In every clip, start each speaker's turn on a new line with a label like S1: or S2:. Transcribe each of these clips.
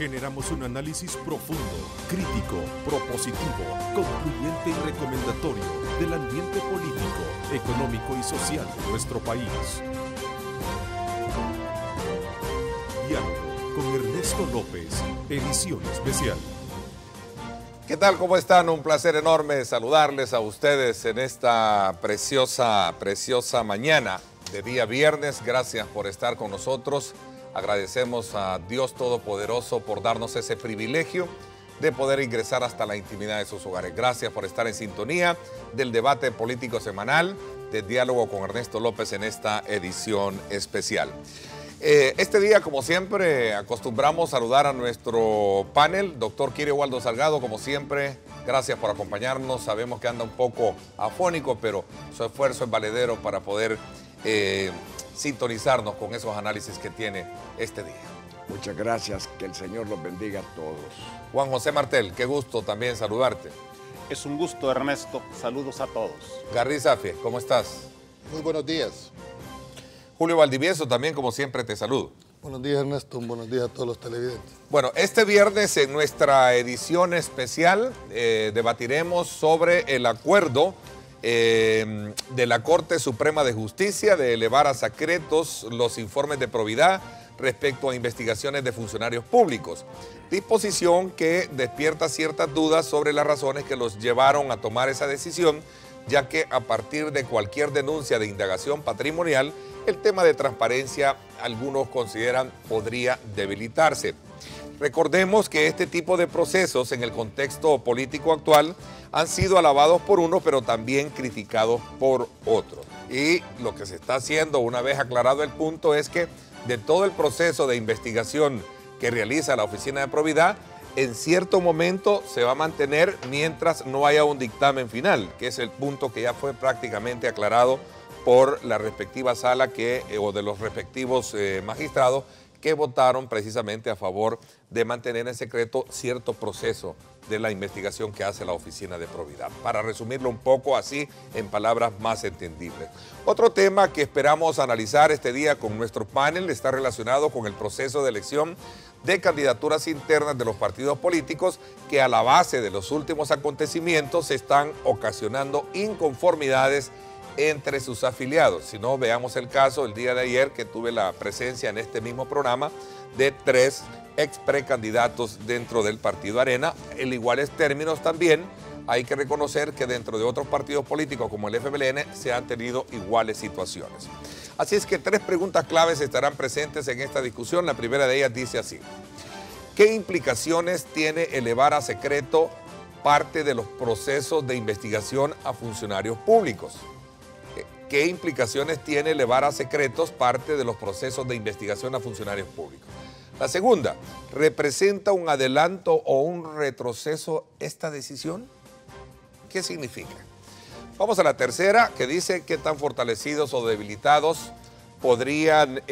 S1: Generamos un análisis profundo, crítico, propositivo, concluyente y recomendatorio del ambiente político, económico y social de nuestro país. Diálogo con Ernesto López, edición especial.
S2: ¿Qué tal? ¿Cómo están? Un placer enorme saludarles a ustedes en esta preciosa mañana de día viernes. Gracias por estar con nosotros. Agradecemos a Dios Todopoderoso por darnos ese privilegio de poder ingresar hasta la intimidad de sus hogares. Gracias por estar en sintonía del debate político semanal de Diálogo con Ernesto López en esta edición especial. Este día, como siempre, acostumbramos saludar a nuestro panel, doctor Kirio Waldo Salgado, como siempre, gracias por acompañarnos. Sabemos que anda un poco afónico, pero su esfuerzo es valedero para poder sintonizarnos con esos análisis que tiene este día.
S3: Muchas gracias, que el Señor los bendiga a todos.
S2: Juan José Martel, qué gusto también saludarte.
S4: Es un gusto, Ernesto. Saludos a todos.
S2: Garry Zafie, ¿cómo estás?
S5: Muy buenos días.
S2: Julio Valdivieso, también como siempre te saludo.
S5: Buenos días, Ernesto. Buenos días a todos los televidentes.
S2: Bueno, este viernes en nuestra edición especial debatiremos sobre el acuerdo de la Corte Suprema de Justicia de elevar a secretos los informes de probidad respecto a investigaciones de funcionarios públicos. Disposición que despierta ciertas dudas sobre las razones que los llevaron a tomar esa decisión, ya que a partir de cualquier denuncia de indagación patrimonial, el tema de transparencia, algunos consideran, podría debilitarse. Recordemos que este tipo de procesos en el contexto político actual han sido alabados por unos, pero también criticados por otros. Y lo que se está haciendo, una vez aclarado el punto, es que de todo el proceso de investigación que realiza la Oficina de Probidad, en cierto momento se va a mantener mientras no haya un dictamen final, que es el punto que ya fue prácticamente aclarado por la respectiva sala o de los respectivos magistrados que votaron precisamente a favor de mantener en secreto cierto proceso de la investigación que hace la Oficina de Probidad. Para resumirlo un poco así, en palabras más entendibles. Otro tema que esperamos analizar este día con nuestro panel está relacionado con el proceso de elección de candidaturas internas de los partidos políticos que a la base de los últimos acontecimientos están ocasionando inconformidades entre sus afiliados. Si no, veamos el caso el día de ayer que tuve la presencia en este mismo programa de 3 ex precandidatos dentro del Partido Arena. En iguales términos también hay que reconocer que dentro de otros partidos políticos como el FMLN se han tenido iguales situaciones. Así es que 3 preguntas claves estarán presentes en esta discusión. La primera de ellas dice así: ¿qué implicaciones tiene elevar a secreto parte de los procesos de investigación a funcionarios públicos? ¿Qué implicaciones tiene elevar a secretos parte de los procesos de investigación a funcionarios públicos? La segunda, ¿representa un adelanto o un retroceso esta decisión? ¿Qué significa? Vamos a la tercera, que dice qué tan fortalecidos o debilitados podrían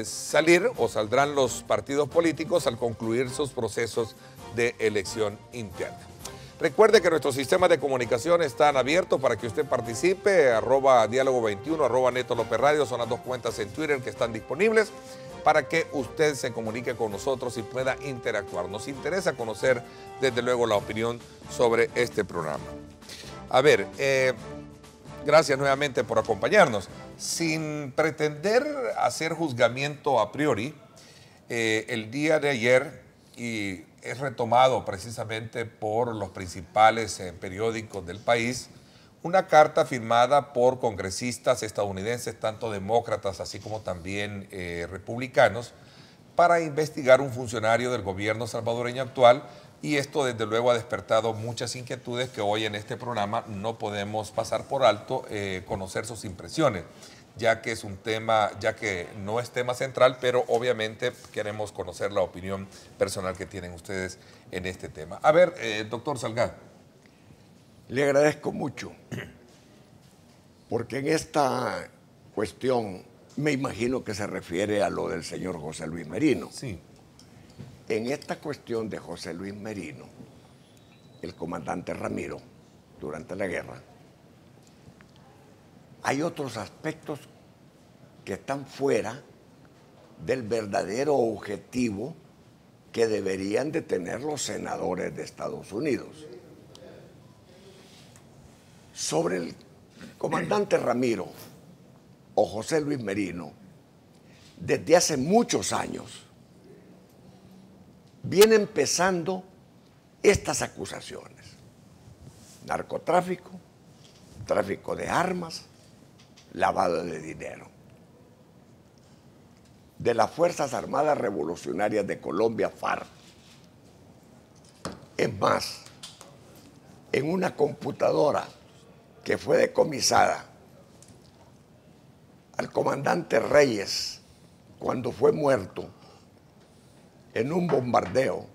S2: salir o saldrán los partidos políticos al concluir sus procesos de elección interna. Recuerde que nuestros sistemas de comunicación están abiertos para que usted participe, @diálogo21, @Neto López Radio, son las 2 cuentas en Twitter que están disponibles para que usted se comunique con nosotros y pueda interactuar. Nos interesa conocer, desde luego, la opinión sobre este programa. A ver, gracias nuevamente por acompañarnos. Sin pretender hacer juzgamiento a priori, el día de ayer, y es retomado precisamente por los principales periódicos del país, una carta firmada por congresistas estadounidenses, tanto demócratas así como también republicanos, para investigar un funcionario del gobierno salvadoreño actual, y esto desde luego ha despertado muchas inquietudes que hoy en este programa no podemos pasar por alto conocer sus impresiones, ya que es un tema, ya que no es tema central, pero obviamente queremos conocer la opinión personal que tienen ustedes en este tema. A ver, doctor Salgado.
S3: Le agradezco mucho, porque en esta cuestión me imagino que se refiere a lo del señor José Luis Merino.
S2: Sí.
S3: En esta cuestión de José Luis Merino, el comandante Ramiro, durante la guerra, hay otros aspectos que están fuera del verdadero objetivo que deberían de tener los senadores de Estados Unidos. Sobre el comandante Ramiro o José Luis Merino, desde hace muchos años, viene empezando estas acusaciones: narcotráfico, tráfico de armas, lavado de dinero. De las Fuerzas Armadas Revolucionarias de Colombia, FARC. Es más, en una computadora que fue decomisada al comandante Reyes cuando fue muerto en un bombardeo,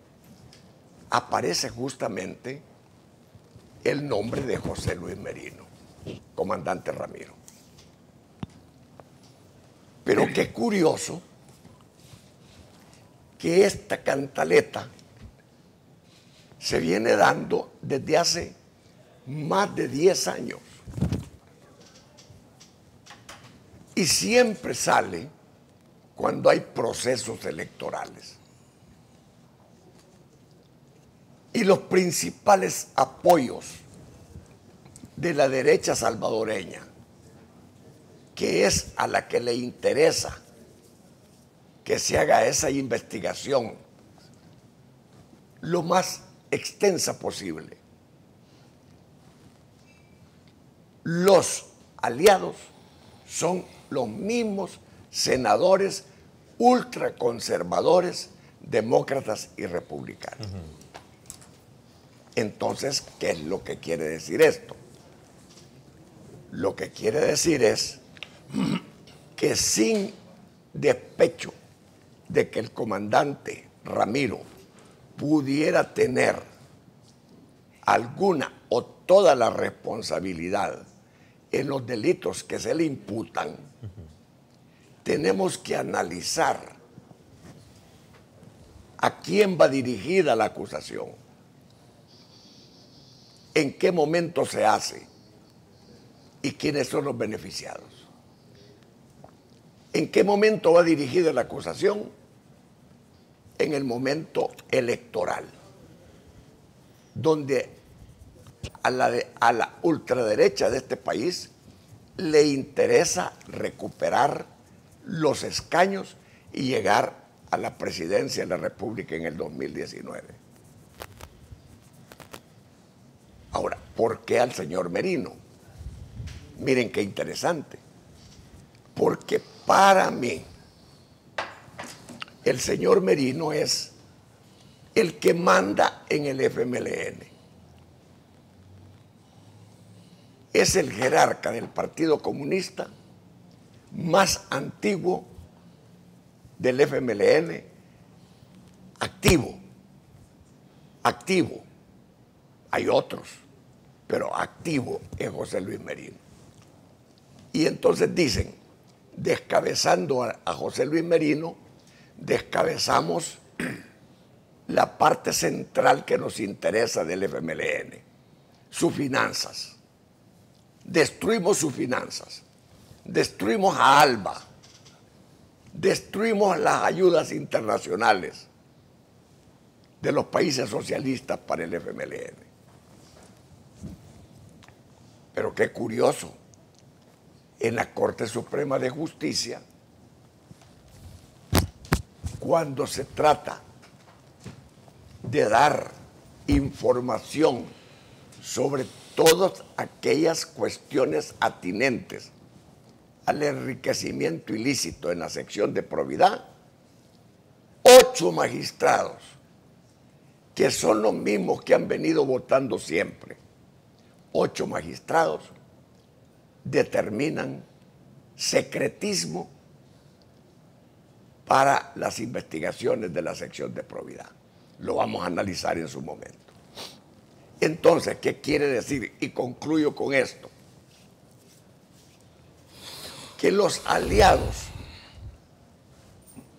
S3: aparece justamente el nombre de José Luis Merino, comandante Ramiro. Pero qué curioso que esta cantaleta se viene dando desde hace más de 10 años. Y siempre sale cuando hay procesos electorales. Y los principales apoyos de la derecha salvadoreña, que es a la que le interesa que se haga esa investigación lo más extensa posible, los aliados son los mismos senadores ultraconservadores, demócratas y republicanos. Entonces, ¿qué es lo que quiere decir esto? Lo que quiere decir es que sin despecho de que el comandante Ramiro pudiera tener alguna o toda la responsabilidad en los delitos que se le imputan, tenemos que analizar a quién va dirigida la acusación, en qué momento se hace y quiénes son los beneficiados. ¿En qué momento va dirigida la acusación? En el momento electoral, donde a la ultraderecha de este país le interesa recuperar los escaños y llegar a la presidencia de la República en el 2019. Ahora, ¿por qué al señor Merino? Miren qué interesante. Porque para mí, el señor Merino es el que manda en el FMLN. Es el jerarca del Partido Comunista más antiguo del FMLN, activo. Hay otros, pero activo es José Luis Merino. Y entonces dicen, descabezando a José Luis Merino, descabezamos la parte central que nos interesa del FMLN, sus finanzas. Destruimos sus finanzas, destruimos a ALBA, destruimos las ayudas internacionales de los países socialistas para el FMLN. Pero qué curioso, en la Corte Suprema de Justicia, cuando se trata de dar información sobre todas aquellas cuestiones atinentes al enriquecimiento ilícito en la sección de probidad, 8 magistrados, que son los mismos que han venido votando siempre, 8 magistrados determinan secretismo para las investigaciones de la sección de probidad. Lo vamos a analizar en su momento. Entonces, ¿qué quiere decir? Y concluyo con esto. Que los aliados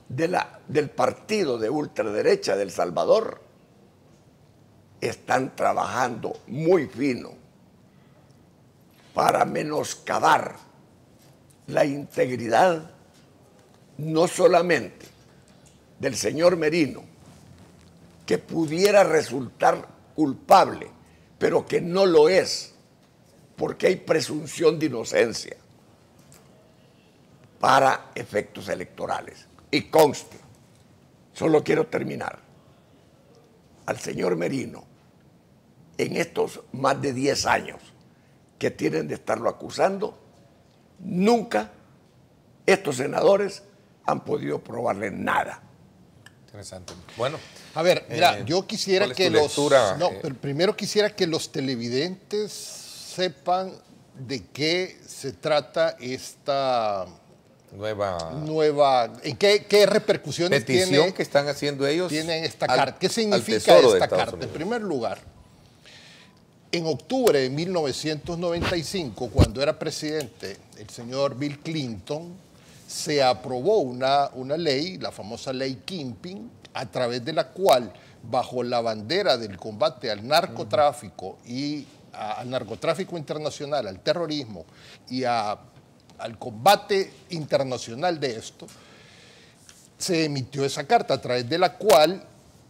S3: del partido de ultraderecha de El Salvador están trabajando muy fino para menoscabar la integridad no solamente del señor Merino, que pudiera resultar culpable, pero que no lo es, porque hay presunción de inocencia para efectos electorales. Y conste, solo quiero terminar, al señor Merino, en estos más de 10 años que tienen de estarlo acusando, nunca estos senadores han podido probarle nada.
S2: Interesante. Bueno.
S6: A ver, mira, yo quisiera que los...
S2: lectura?
S6: No, pero primero quisiera que los televidentes sepan de qué se trata esta nueva... ¿En qué repercusiones
S2: petición que están haciendo ellos
S6: tiene esta carta? ¿Qué significa
S2: Tesoro de
S6: esta
S2: Estados
S6: carta?
S2: Unidos.
S6: En primer lugar, en octubre de 1995, cuando era presidente el señor Bill Clinton, se aprobó una ley, la famosa ley Kingpin, a través de la cual, bajo la bandera del combate al narcotráfico y al narcotráfico internacional, al terrorismo y al combate internacional de esto, se emitió esa carta a través de la cual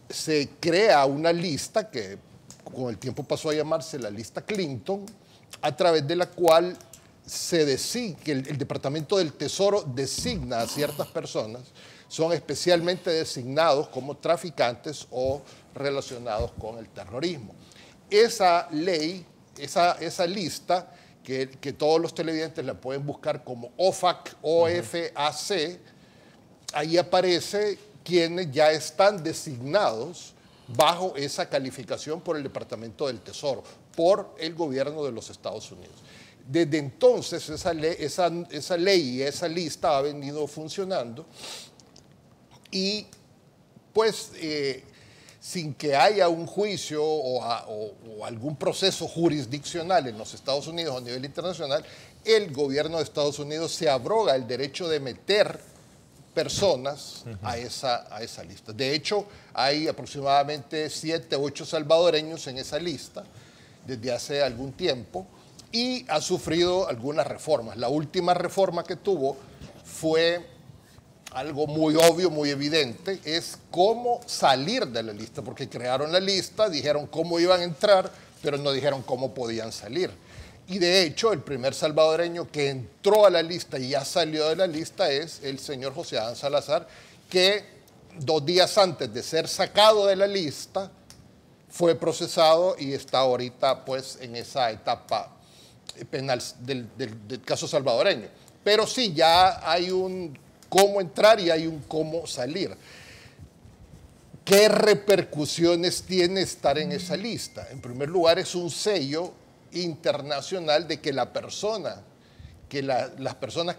S6: se crea una lista que con el tiempo pasó a llamarse la lista Clinton, a través de la cual se designa, que el Departamento del Tesoro designa a ciertas personas, son especialmente designados como traficantes o relacionados con el terrorismo. Esa ley, esa lista, que todos los televidentes la pueden buscar como OFAC, OFAC, ahí aparece quienes ya están designados bajo esa calificación por el Departamento del Tesoro, por el gobierno de los Estados Unidos. Desde entonces esa ley y esa lista ha venido funcionando y pues sin que haya un juicio o algún proceso jurisdiccional en los Estados Unidos a nivel internacional, el gobierno de Estados Unidos se abroga el derecho de meter personas a esa lista. De hecho, hay aproximadamente 7 u 8 salvadoreños en esa lista desde hace algún tiempo y ha sufrido algunas reformas. La última reforma que tuvo fue algo muy obvio, muy evidente, es cómo salir de la lista, porque crearon la lista, dijeron cómo iban a entrar, pero no dijeron cómo podían salir. Y de hecho, el primer salvadoreño que entró a la lista y ya salió de la lista es el señor José Adán Salazar, que 2 días antes de ser sacado de la lista, fue procesado y está ahorita pues en esa etapa penal del caso salvadoreño. Pero sí, ya hay un cómo entrar y hay un cómo salir. ¿Qué repercusiones tiene estar en esa lista? En primer lugar, es un sello internacional de que las personas que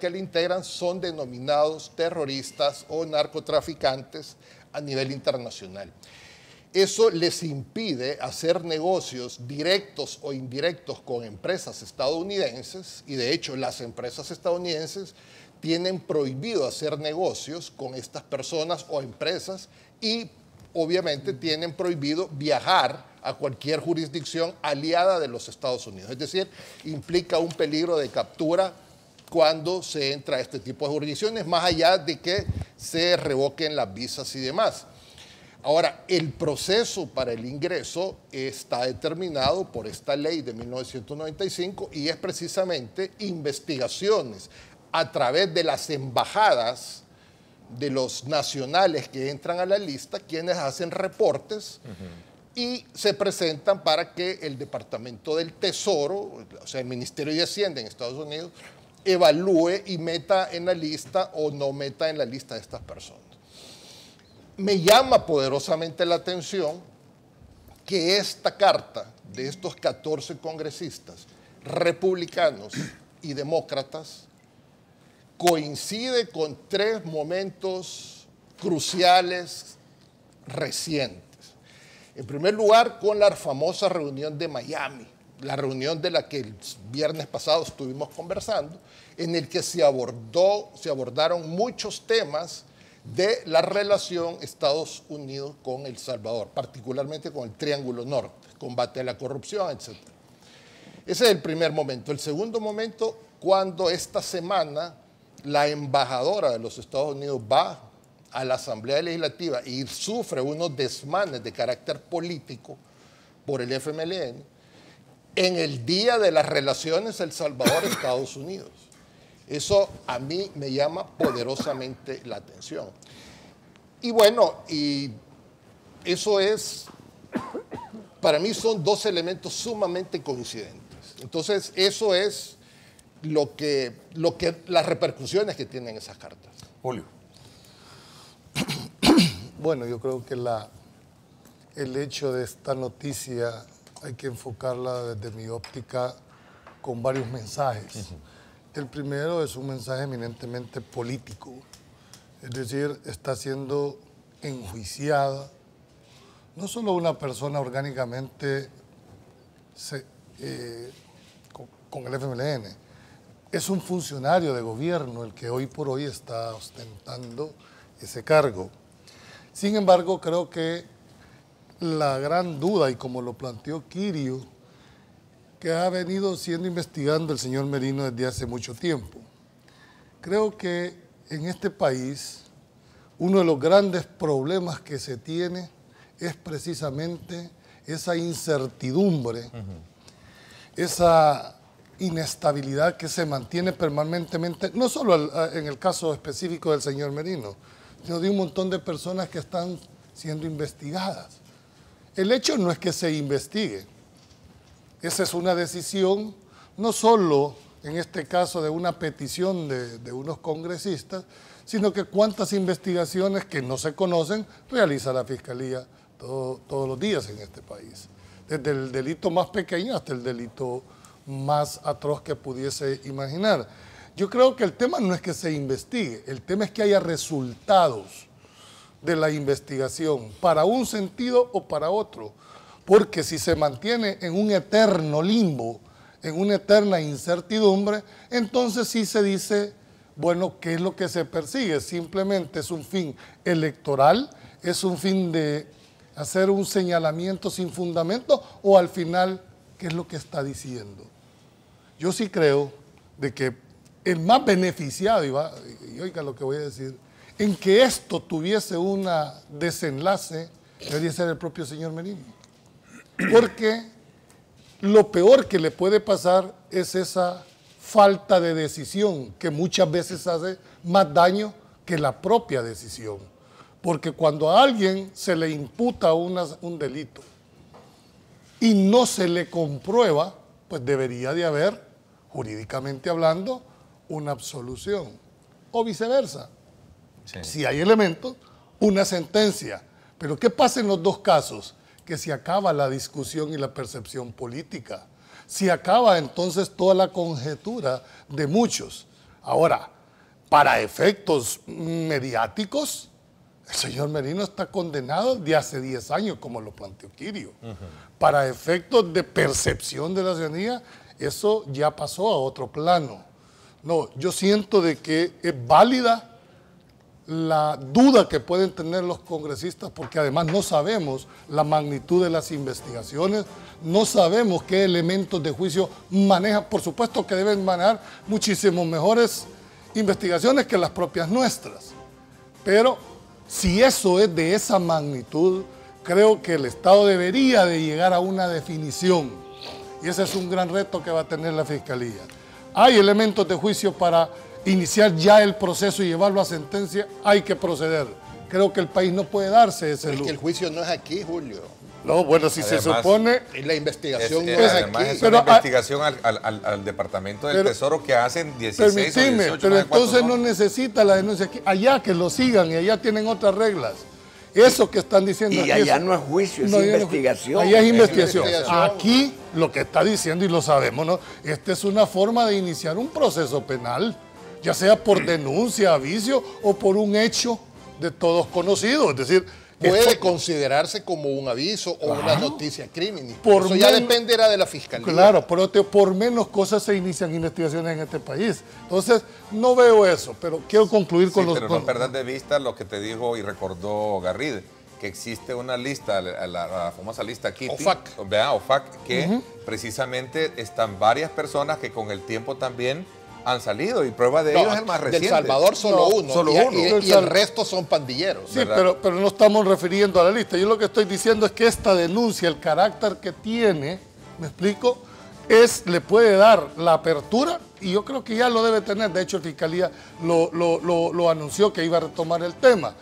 S6: la integran son denominados terroristas o narcotraficantes a nivel internacional. Eso les impide hacer negocios directos o indirectos con empresas estadounidenses y de hecho las empresas estadounidenses tienen prohibido hacer negocios con estas personas o empresas y obviamente tienen prohibido viajar a cualquier jurisdicción aliada de los Estados Unidos. Es decir, implica un peligro de captura cuando se entra a este tipo de jurisdicciones, más allá de que se revoquen las visas y demás. Ahora, el proceso para el ingreso está determinado por esta ley de 1995 y es precisamente investigaciones a través de las embajadas de los nacionales que entran a la lista, quienes hacen reportes y se presentan para que el Departamento del Tesoro, o sea, el Ministerio de Hacienda en Estados Unidos, evalúe y meta en la lista o no meta en la lista de estas personas. Me llama poderosamente la atención que esta carta de estos 14 congresistas republicanos y demócratas coincide con 3 momentos cruciales recientes. En primer lugar, con la famosa reunión de Miami, la reunión de la que el viernes pasado estuvimos conversando, en el que se abordaron muchos temas de la relación Estados Unidos con El Salvador, particularmente con el Triángulo Norte, combate a la corrupción, etc. Ese es el primer momento. El segundo momento, cuando esta semana la embajadora de los Estados Unidos va a la Asamblea Legislativa y sufre unos desmanes de carácter político por el FMLN en el día de las relaciones El Salvador-Estados Unidos. Eso a mí me llama poderosamente la atención. Y bueno, y eso es, para mí son dos elementos sumamente coincidentes. Entonces, eso es las repercusiones que tienen esas cartas.
S2: Julio.
S5: Bueno, yo creo que el hecho de esta noticia hay que enfocarla desde mi óptica con varios mensajes. El primero es un mensaje eminentemente político, es decir, está siendo enjuiciada no solo una persona orgánicamente con el FMLN, es un funcionario de gobierno el que hoy por hoy está ostentando ese cargo. Sin embargo, creo que la gran duda, y como lo planteó Kirio, que ha venido siendo investigando el señor Merino desde hace mucho tiempo, creo que en este país uno de los grandes problemas que se tiene es precisamente esa incertidumbre, esa inestabilidad que se mantiene permanentemente, no solo en el caso específico del señor Merino, sino de un montón de personas que están siendo investigadas. El hecho no es que se investigue, esa es una decisión, no solo en este caso de una petición de unos congresistas, sino que cuántas investigaciones que no se conocen realiza la Fiscalía todos los días en este país. Desde el delito más pequeño hasta el delito más atroz que pudiese imaginar. Yo creo que el tema no es que se investigue, el tema es que haya resultados de la investigación para un sentido o para otro, porque si se mantiene en un eterno limbo, en una eterna incertidumbre, entonces sí se dice, bueno, ¿qué es lo que se persigue? Simplemente es un fin electoral, es un fin de hacer un señalamiento sin fundamento, o al final, ¿qué es lo que está diciendo? Yo sí creo de que el más beneficiado, y oiga lo que voy a decir, en que esto tuviese un desenlace, debería ser el propio señor Merino. Porque lo peor que le puede pasar es esa falta de decisión que muchas veces hace más daño que la propia decisión. Porque cuando a alguien se le imputa un delito y no se le comprueba, pues debería de haber, jurídicamente hablando, una absolución. O viceversa. Sí. Si hay elementos, una sentencia. Pero ¿qué pasa en los dos casos? Que se acaba la discusión y la percepción política. Se acaba entonces toda la conjetura de muchos. Ahora, para efectos mediáticos, el señor Merino está condenado de hace 10 años, como lo planteó Kirio. Para efectos de percepción de la ciudadanía, eso ya pasó a otro plano. No, yo siento de que es válida la duda que pueden tener los congresistas, porque además no sabemos la magnitud de las investigaciones, no sabemos qué elementos de juicio manejan. Por supuesto que deben manejar muchísimo mejores investigaciones que las propias nuestras, pero si eso es de esa magnitud, creo que el Estado debería de llegar a una definición, y ese es un gran reto que va a tener la Fiscalía. Hay elementos de juicio para iniciar ya el proceso y llevarlo a sentencia, hay que proceder. Creo que el país no puede darse ese lujo.
S6: Es que el juicio no es aquí, Julio.
S5: No, bueno, si además, se supone...
S6: La investigación no es aquí.
S2: Es una investigación al Departamento del Tesoro que hacen 16 o 18.
S5: Pero entonces no necesita la denuncia aquí. Allá que lo sigan y allá tienen otras reglas. Eso que están diciendo
S3: y
S5: aquí
S3: allá no es juicio, es investigación.
S5: Allá es investigación. Aquí lo que está diciendo, y lo sabemos, ¿no? Esta es una forma de iniciar un proceso penal, ya sea por denuncia, aviso o por un hecho de todos conocidos. Es decir,
S6: puede considerarse como un aviso o una noticia criminal. Eso ya dependerá de la Fiscalía.
S5: Claro, pero por menos cosas se inician investigaciones en este país. Entonces, no veo eso, pero quiero concluir con los...
S2: Pero no perdas de vista lo que te dijo y recordó Garride, que existe una lista, la famosa lista Kitty, OFAC, que precisamente están varias personas que con el tiempo también han salido y prueba de ello es el más reciente.
S6: Del Salvador solo
S5: No,
S6: uno.
S2: solo
S6: y,
S2: uno.
S6: y el resto son pandilleros.
S5: Sí,
S2: ¿verdad?
S5: pero no estamos refiriendo a la lista. Yo lo que estoy diciendo es que esta denuncia, el carácter que tiene, ¿me explico? Le puede dar la apertura y yo creo que ya lo debe tener. De hecho, la Fiscalía lo anunció que iba a retomar el tema.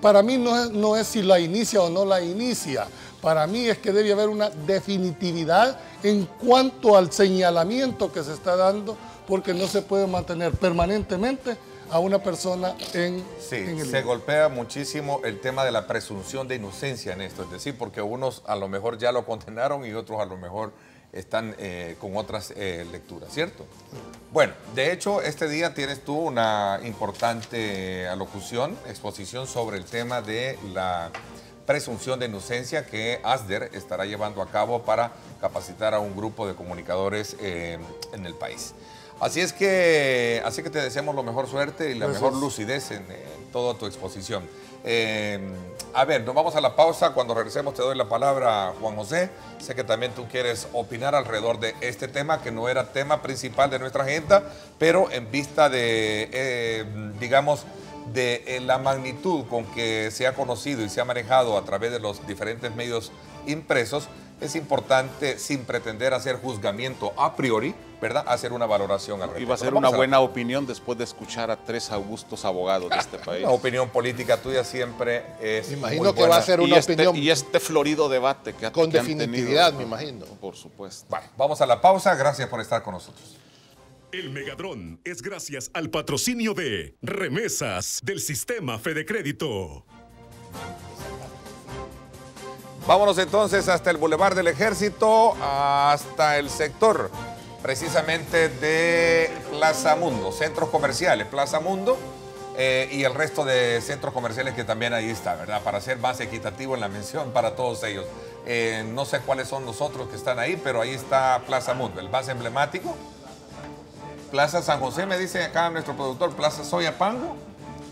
S5: Para mí no es si la inicia o no la inicia. Para mí es que debe haber una definitividad en cuanto al señalamiento que se está dando, porque no se puede mantener permanentemente a una persona en el
S2: se golpea muchísimo el tema de la presunción de inocencia en esto, es decir, porque unos a lo mejor ya lo condenaron y otros a lo mejor están con otras lecturas, ¿cierto? Bueno, de hecho, este día tienes tú una importante alocución, exposición sobre el tema de la presunción de inocencia que ASDER estará llevando a cabo para capacitar a un grupo de comunicadores en el país. Así que te deseamos la mejor suerte y la mejor lucidez en toda tu exposición. A ver, nos vamos a la pausa. Cuando regresemos te doy la palabra, Juan José. Sé que también tú quieres opinar alrededor de este tema, que no era tema principal de nuestra agenda, pero en vista de, digamos, de la magnitud con que se ha conocido y se ha manejado a través de los diferentes medios impresos, es importante, sin pretender hacer juzgamiento a priori, ¿verdad?, hacer una valoración al respecto.
S4: Y va a ser una buena opinión después de escuchar a tres augustos abogados de este país.
S2: La opinión política tuya siempre es
S6: Imagino
S2: muy
S6: que
S2: buena.
S6: va a ser una opinión
S4: Y este florido debate que
S6: con
S4: que han tenido,
S6: definitividad, me imagino.
S4: Por supuesto.
S2: Vale, vamos a la pausa. Gracias por estar con nosotros.
S1: El Megadrón es gracias al patrocinio de Remesas del Sistema Fede Crédito.
S2: Vámonos entonces hasta el Boulevard del Ejército, hasta el sector precisamente de Plaza Mundo, centros comerciales, Plaza Mundo y el resto de centros comerciales que también ahí está, ¿verdad? Para ser más equitativo en la mención para todos ellos. No sé cuáles son los otros que están ahí, pero ahí está Plaza Mundo, el más emblemático. Plaza San José, me dice acá nuestro productor, Plaza Soyapango.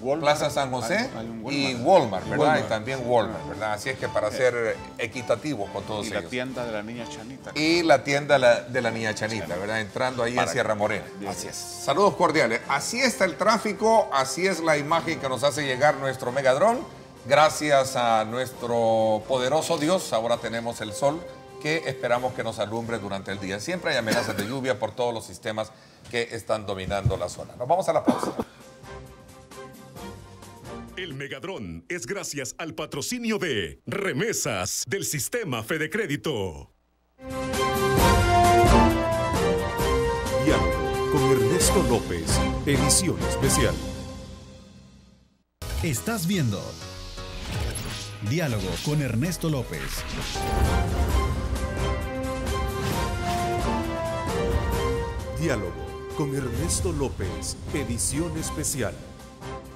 S4: Walmart.
S2: Plaza San José
S4: Hay un Walmart.
S2: y Walmart, ¿verdad?
S4: Walmart.
S2: Y también Walmart, ¿verdad? Así es que para ser equitativos con todos
S4: Y
S2: ellos.
S4: la tienda de la niña Chanita.
S2: Y la tienda de la niña Chanita, ¿verdad? Entrando ahí en Sierra Morena. Así es. Saludos cordiales. Así está el tráfico, así es la imagen que nos hace llegar nuestro Megadrón. Gracias a nuestro poderoso Dios, ahora tenemos el sol que esperamos que nos alumbre durante el día. Siempre hay amenazas de lluvia por todos los sistemas que están dominando la zona. Nos vamos a la pausa.
S1: El Megadrón es gracias al patrocinio de Remesas del Sistema Fede Crédito. Diálogo con Ernesto López, edición especial.
S7: Estás viendo Diálogo con Ernesto López.
S1: Diálogo con Ernesto López, edición especial.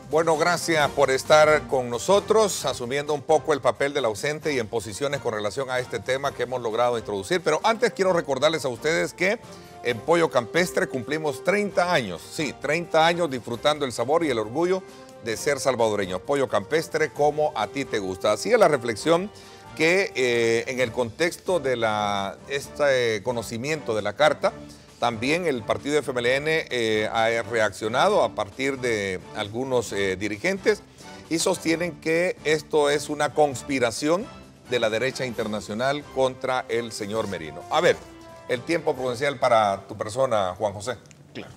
S2: Bueno, gracias por estar con nosotros, asumiendo un poco el papel del ausente y en posiciones con relación a este tema que hemos logrado introducir. Pero antes quiero recordarles a ustedes que en Pollo Campestre cumplimos 30 años. Sí, 30 años disfrutando el sabor y el orgullo de ser salvadoreños. Pollo Campestre como a ti te gusta. Así es la reflexión que en el contexto de este conocimiento de la carta, también el partido FMLN ha reaccionado a partir de algunos dirigentes y sostienen que esto es una conspiración de la derecha internacional contra el señor Merino. A ver, el tiempo prudencial para tu persona, Juan José.
S4: Claro.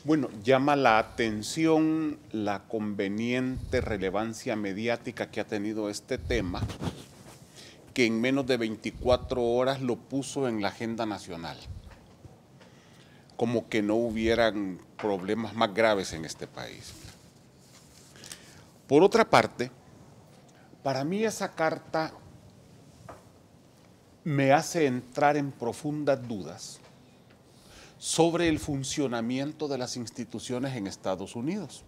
S4: Bueno, llama la atención la conveniente relevancia mediática que ha tenido este tema, que en menos de 24 horas lo puso en la agenda nacional. Como que no hubieran problemas más graves en este país. Por otra parte, para mí esa carta me hace entrar en profundas dudas sobre el funcionamiento de las instituciones en Estados Unidos.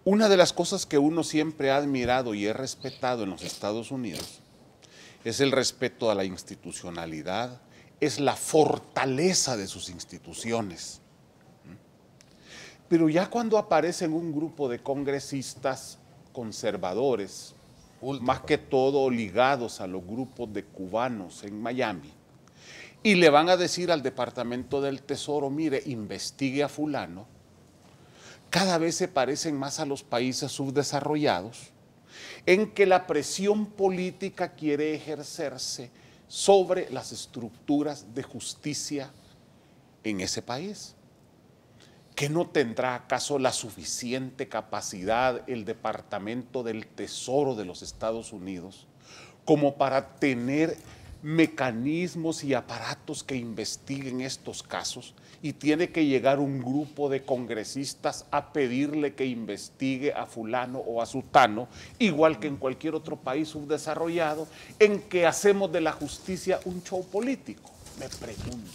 S4: Una de las cosas que uno siempre ha admirado y he respetado en los Estados Unidos es el respeto a la institucionalidad, es la fortaleza de sus instituciones. Pero ya cuando aparecen un grupo de congresistas conservadores, más que todo ligados a los grupos de cubanos en Miami, y le van a decir al Departamento del Tesoro, mire, investigue a fulano, cada vez se parecen más a los países subdesarrollados, en que la presión política quiere ejercerse sobre las estructuras de justicia en ese país. ¿Que no tendrá acaso la suficiente capacidad el Departamento del Tesoro de los Estados Unidos como para tener mecanismos y aparatos que investiguen estos casos? Y tiene que llegar un grupo de congresistas a pedirle que investigue a fulano o a sutano, igual que en cualquier otro país subdesarrollado, en que hacemos de la justicia un show político. Me pregunto.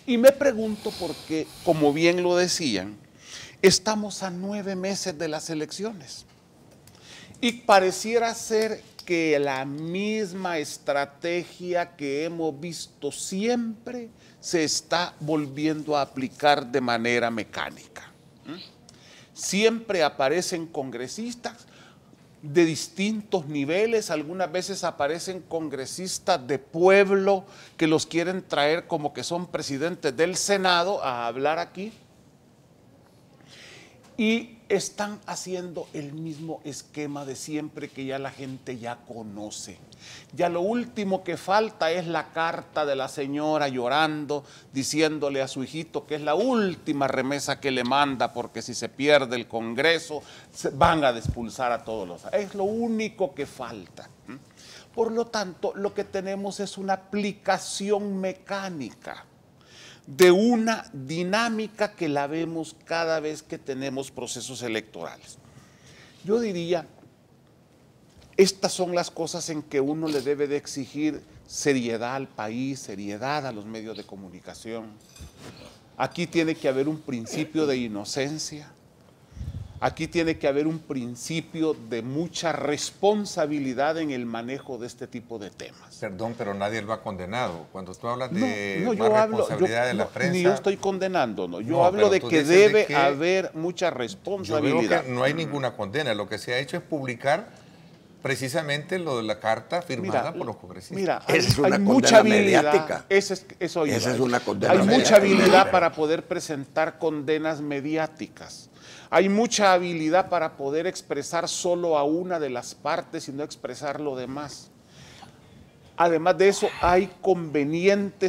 S4: Y me pregunto porque, como bien lo decían, estamos a 9 meses de las elecciones y pareciera ser que la misma estrategia que hemos visto siempre se está volviendo a aplicar de manera mecánica. Siempre aparecen congresistas de distintos niveles, algunas veces aparecen congresistas de pueblo que los quieren traer como que son presidentes del Senado a hablar aquí, y están haciendo el mismo esquema de siempre que ya la gente ya conoce. Ya lo último que falta es la carta de la señora llorando, diciéndole a su hijito que es la última remesa que le manda porque si se pierde el Congreso van a expulsar a todos los... Es lo único que falta. Por lo tanto, lo que tenemos es una aplicación mecánica de una dinámica que la vemos cada vez que tenemos procesos electorales. Yo diría, estas son las cosas en que uno le debe de exigir seriedad al país, seriedad a los medios de comunicación. Aquí tiene que haber un principio de inocencia. Aquí tiene que haber un principio de mucha responsabilidad en el manejo de este tipo de temas.
S2: Perdón, pero nadie lo ha condenado. Cuando tú hablas de más responsabilidad de la prensa...
S4: Ni yo estoy condenando, no. Yo hablo de que debe haber mucha responsabilidad.
S2: Yo veo que no hay ninguna condena. Lo que se ha hecho es publicar precisamente lo de la carta firmada por los congresistas.
S3: Mira, hay mucha habilidad.
S2: Esa es una condena
S3: mediática.
S4: Hay mucha habilidad para poder presentar condenas mediáticas. Hay mucha habilidad para poder expresar solo a una de las partes y no expresar lo demás. Además de eso, hay convenientemente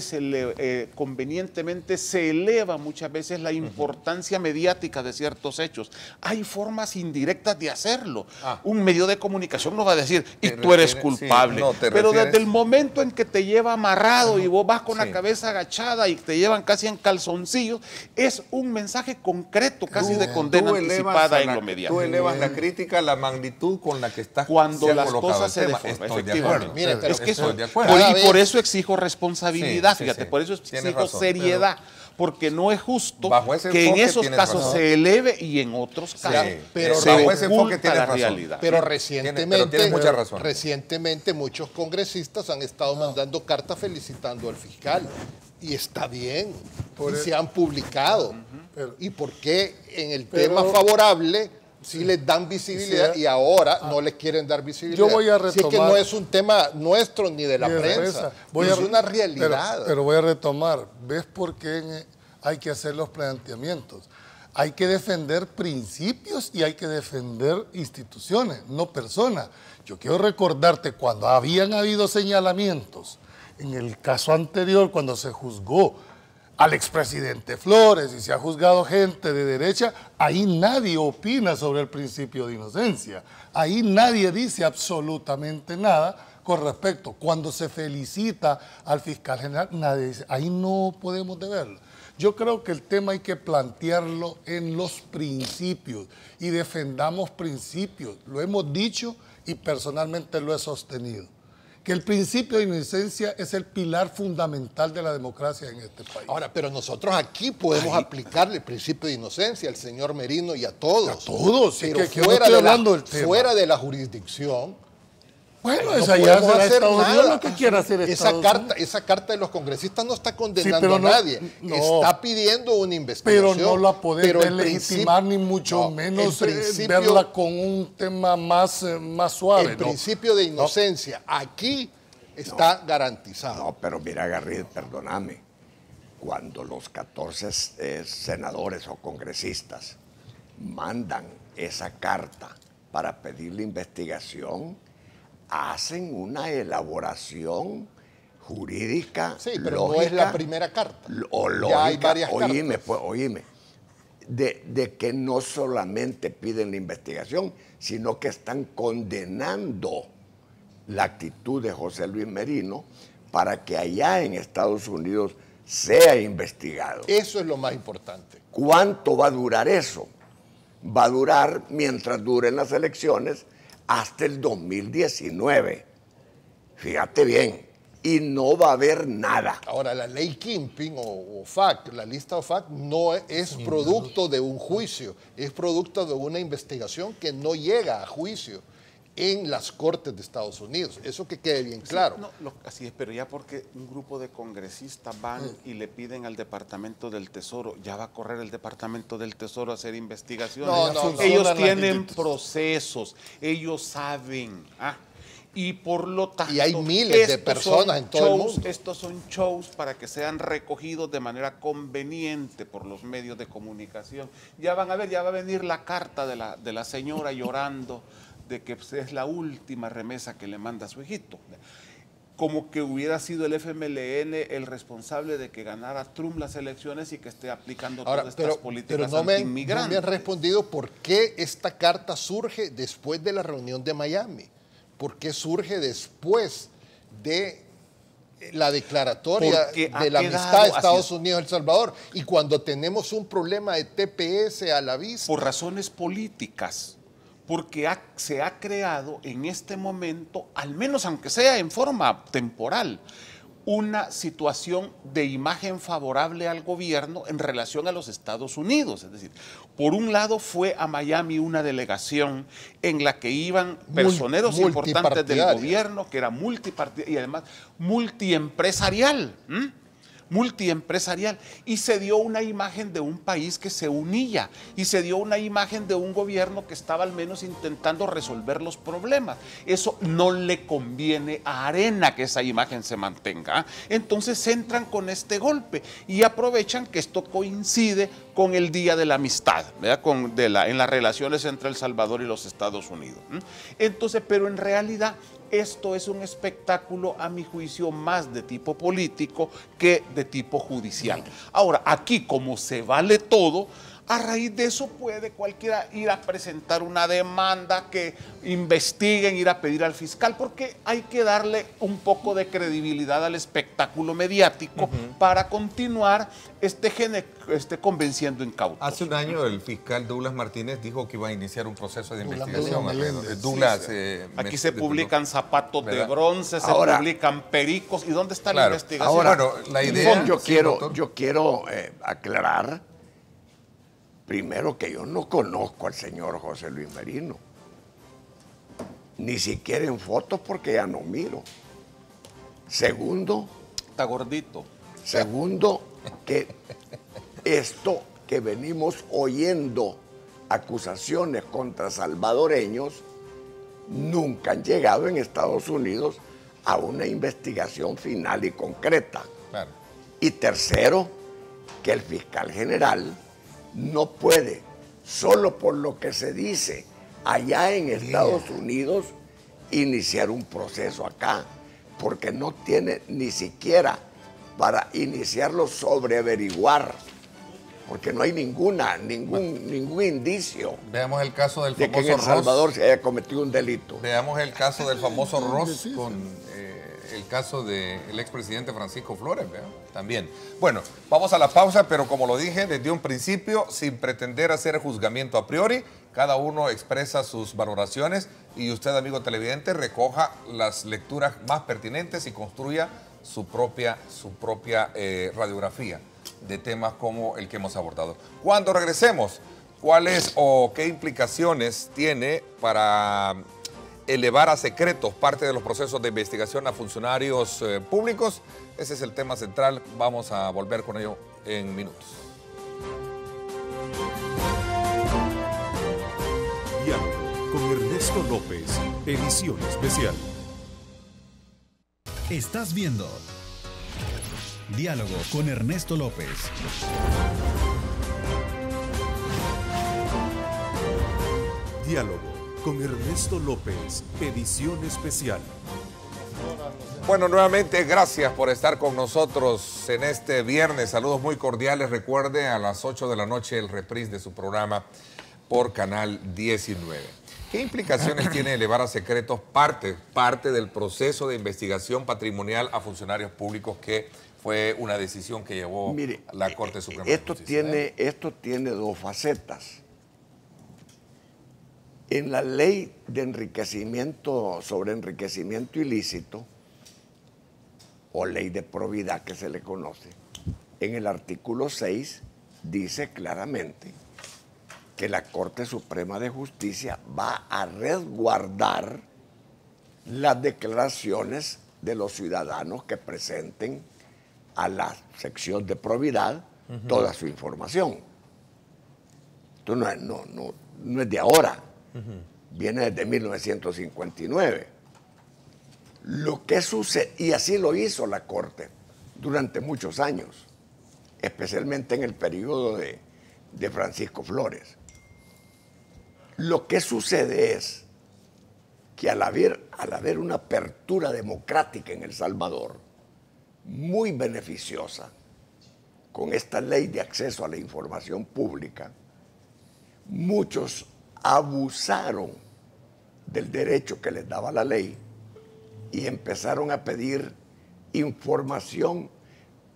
S4: se eleva muchas veces la importancia mediática de ciertos hechos. Hay formas indirectas de hacerlo. Un medio de comunicación no va a decir, y tú eres culpable. Sí, pero desde el momento en que te lleva amarrado y vos vas con la cabeza agachada y te llevan casi en calzoncillos, es un mensaje concreto, casi de condena anticipada en lo mediático.
S2: Tú elevas la crítica a la magnitud con la que estás
S4: cuando las cosas se deforman.
S2: Estoy de acuerdo.
S4: Mire, pero es que eso... Y por eso exijo responsabilidad, fíjate, por eso exijo seriedad, porque no es justo que en esos casos se eleve y en otros casos se oculta la realidad.
S6: Pero recientemente muchos congresistas han estado mandando cartas felicitando al fiscal. Y está bien, y se han publicado. ¿Y por qué en el tema favorable sí les dan visibilidad y ahora no les quieren dar visibilidad?
S5: Yo voy a retomar.
S6: Si es que no es un tema nuestro ni de la prensa, es una realidad.
S5: Pero voy a retomar. ¿Ves por qué hay que hacer los planteamientos? Hay que defender principios y hay que defender instituciones, no personas. Yo quiero recordarte cuando habían habido señalamientos, en el caso anterior, cuando se juzgó al expresidente Flores y se ha juzgado gente de derecha, ahí nadie opina sobre el principio de inocencia. Ahí nadie dice absolutamente nada con respecto. Cuando se felicita al fiscal general, nadie dice, ahí no podemos deberlo. Yo creo que el tema hay que plantearlo en los principios y defendamos principios. Lo hemos dicho y personalmente lo he sostenido. Que el principio de inocencia es el pilar fundamental de la democracia en este país.
S6: Ahora, pero nosotros aquí podemos aplicarle el principio de inocencia al señor Merino y a todos.
S5: A todos,
S6: pero
S5: que
S6: fuera de la jurisdicción.
S5: Bueno,
S6: no
S5: esa ya
S6: podemos hacer nada.
S5: Lo que quiera hacer
S6: esa carta de los congresistas no está condenando a nadie. Está pidiendo una investigación.
S5: Pero no la podemos legitimar ni mucho menos verla con un tema más suave.
S6: El principio de inocencia aquí está garantizado.
S3: No, pero mira, Garrido, perdóname. Cuando los 14 senadores o congresistas mandan esa carta para pedir la investigación, hacen una elaboración jurídica,
S6: Sí, pero
S3: lógica,
S6: no es la primera carta.
S3: O lógica,
S6: ya hay varias
S3: oíme,
S6: cartas.
S3: pues, oíme, de que no solamente piden la investigación, sino que están condenando la actitud de José Luis Merino para que allá en Estados Unidos sea investigado.
S6: Eso es lo más importante.
S3: ¿Cuánto va a durar eso? Va a durar mientras duren las elecciones hasta el 2019. Fíjate bien. Y no va a haber nada.
S6: Ahora, la ley Kingpin o FAC, la lista FAC, no es producto de un juicio, es producto de una investigación que no llega a juicio en las Cortes de Estados Unidos. Eso que quede bien claro.
S4: Sí, no, así es, pero ya porque un grupo de congresistas van y le piden al Departamento del Tesoro, ya va a correr el Departamento del Tesoro a hacer investigaciones.
S6: No,
S4: ellos tienen procesos, ellos saben. Y por lo tanto,
S6: y hay miles de personas en todo el mundo.
S4: Estos son shows para que sean recogidos de manera conveniente por los medios de comunicación. Ya van a ver, ya va a venir la carta de la señora llorando de que es la última remesa que le manda a su hijito. Como que hubiera sido el FMLN el responsable de que ganara Trump las elecciones y que esté aplicando todas estas políticas antiinmigrantes.
S6: No me han respondido por qué esta carta surge después de la reunión de Miami. ¿Por qué surge después de la declaratoria de la amistad de Estados Unidos y El Salvador? Y cuando tenemos un problema de TPS a la vista.
S4: Por razones políticas, porque se ha creado en este momento, al menos aunque sea en forma temporal, una situación de imagen favorable al gobierno en relación a los Estados Unidos. Es decir, por un lado fue a Miami una delegación en la que iban personeros importantes del gobierno, que era multipartidaria y además multiempresarial. Multiempresarial, y se dio una imagen de un país que se unía y se dio una imagen de un gobierno que estaba al menos intentando resolver los problemas. Eso no le conviene a Arena que esa imagen se mantenga. Entonces entran con este golpe y aprovechan que esto coincide con el Día de la Amistad, ¿verdad? En las relaciones entre El Salvador y los Estados Unidos. Entonces, pero en realidad esto es un espectáculo, a mi juicio, más de tipo político que de tipo judicial. Ahora, aquí, como se vale todo, a raíz de eso puede cualquiera ir a presentar una demanda, que investiguen, ir a pedir al fiscal, porque hay que darle un poco de credibilidad al espectáculo mediático para continuar convenciendo incautos.
S2: Hace un año el fiscal Douglas Martínez dijo que iba a iniciar un proceso de investigación.
S4: Aquí se publican zapatos de bronce, se publican pericos. ¿Y dónde está la investigación?
S3: Ahora, bueno, la idea... Yo quiero aclarar primero que yo no conozco al señor José Luis Merino, ni siquiera en fotos porque ya no miro. Segundo,
S4: está gordito.
S3: Segundo, que esto que venimos oyendo, acusaciones contra salvadoreños, nunca han llegado en Estados Unidos a una investigación final y concreta.
S2: Claro.
S3: Y tercero, que el fiscal general no puede, solo por lo que se dice allá en Estados Unidos, iniciar un proceso acá, porque no tiene ni siquiera para iniciarlo sobre averiguar, porque no hay ningún indicio.
S2: Veamos el caso del
S3: de
S2: famoso
S3: que en El Salvador
S2: Ross.
S3: se haya cometido un delito.
S2: Veamos el caso del famoso Ross con el caso del expresidente Francisco Flores, ¿verdad? También. Bueno, vamos a la pausa, pero como lo dije desde un principio, sin pretender hacer juzgamiento a priori, cada uno expresa sus valoraciones y usted, amigo televidente, recoja las lecturas más pertinentes y construya su propia radiografía de temas como el que hemos abordado. Cuando regresemos, ¿cuáles o qué implicaciones tiene para elevar a secretos parte de los procesos de investigación a funcionarios públicos? Ese es el tema central. Vamos a volver con ello en minutos.
S1: Diálogo con Ernesto López, edición especial.
S7: Estás viendo Diálogo con Ernesto López.
S1: Diálogo con Ernesto López, edición especial.
S2: Bueno, nuevamente gracias por estar con nosotros en este viernes. Saludos muy cordiales. Recuerde, a las 8 de la noche el reprise de su programa por Canal 19. ¿Qué implicaciones tiene elevar a secretos parte del proceso de investigación patrimonial a funcionarios públicos, que fue una decisión que llevó la Corte Suprema de Justicia?
S3: Esto tiene dos facetas. En la ley de enriquecimiento, sobre enriquecimiento ilícito, o ley de probidad que se le conoce, en el artículo 6 dice claramente que la Corte Suprema de Justicia va a resguardar las declaraciones de los ciudadanos que presenten a la sección de probidad toda su información. Esto no es de ahora, viene desde 1959. Lo que sucede, y así lo hizo la Corte durante muchos años, especialmente en el periodo de Francisco Flores. Lo que sucede es que al haber una apertura democrática en El Salvador, muy beneficiosa, con esta ley de acceso a la información pública, muchos abusaron del derecho que les daba la ley y empezaron a pedir información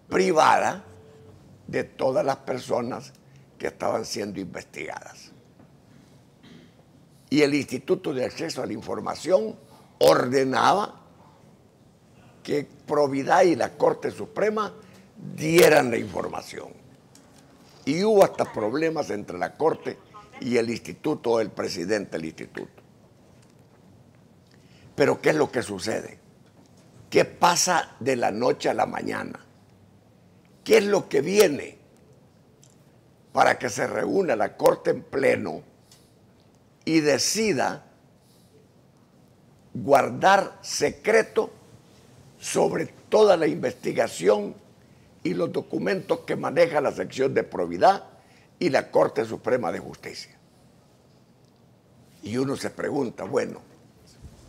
S3: privada de todas las personas que estaban siendo investigadas. Y el Instituto de Acceso a la Información ordenaba que Probidad y la Corte Suprema dieran la información. Y hubo hasta problemas entre la Corte y el Instituto, o el presidente del Instituto. Pero ¿qué es lo que sucede? ¿Qué pasa de la noche a la mañana? ¿Qué es lo que viene para que se reúna la Corte en pleno y decida guardar secreto sobre toda la investigación y los documentos que maneja la sección de probidad y la Corte Suprema de Justicia? Y uno se pregunta, bueno,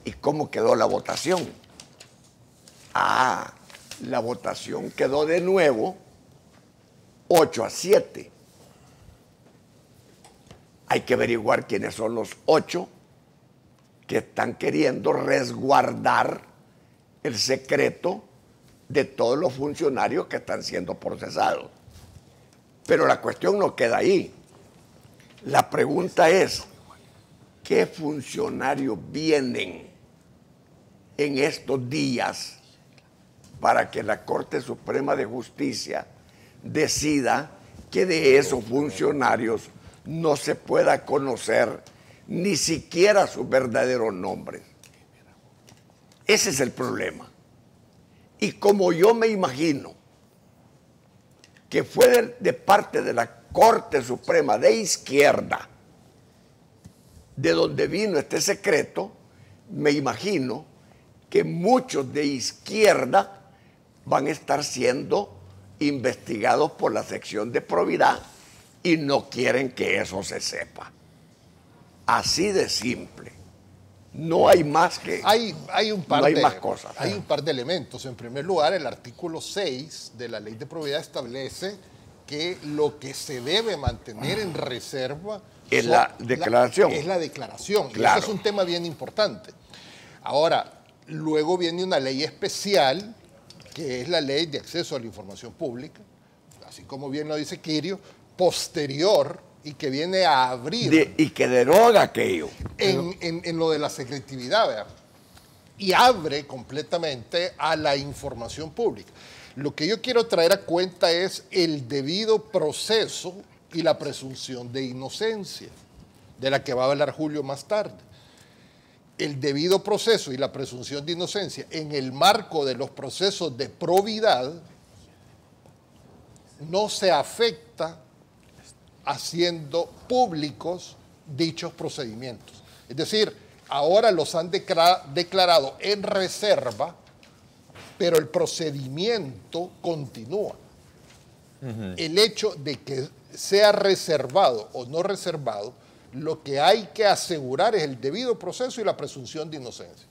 S3: ¿y cómo quedó la votación? La votación quedó de nuevo 8-7. Hay que averiguar quiénes son los 8 que están queriendo resguardar el secreto de todos los funcionarios que están siendo procesados. Pero la cuestión no queda ahí. La pregunta es, ¿qué funcionarios vienen en estos días para que la Corte Suprema de Justicia decida que de esos funcionarios no se pueda conocer ni siquiera sus verdaderos nombres? Ese es el problema. Y como yo me imagino que fue de parte de la Corte Suprema de izquierda de donde vino este secreto, me imagino que muchos de izquierda van a estar siendo investigados por la sección de probidad y no quieren que eso se sepa. Así de simple. No hay más que...
S6: Hay
S3: más cosas.
S6: Hay un par de elementos. En primer lugar, el artículo 6 de la Ley de Probidad establece que lo que se debe mantener en reserva
S3: es la declaración.
S6: Es la declaración.
S3: Claro.
S6: Y ese es un tema bien importante. Ahora, luego viene una ley especial, que es la Ley de Acceso a la Información Pública, así como bien lo dice Quirio, posterior, y que viene a abrir...
S3: y que deroga aquello.
S6: En lo de la secretividad, ¿verdad? Y abre completamente a la información pública. Lo que yo quiero traer a cuenta es el debido proceso y la presunción de inocencia, de la que va a hablar Julio más tarde. El debido proceso y la presunción de inocencia en el marco de los procesos de probidad no se afecta haciendo públicos dichos procedimientos. Es decir, ahora los han declarado en reserva pero el procedimiento continúa. El hecho de que sea reservado o no reservado, lo que hay que asegurar es el debido proceso y la presunción de inocencia.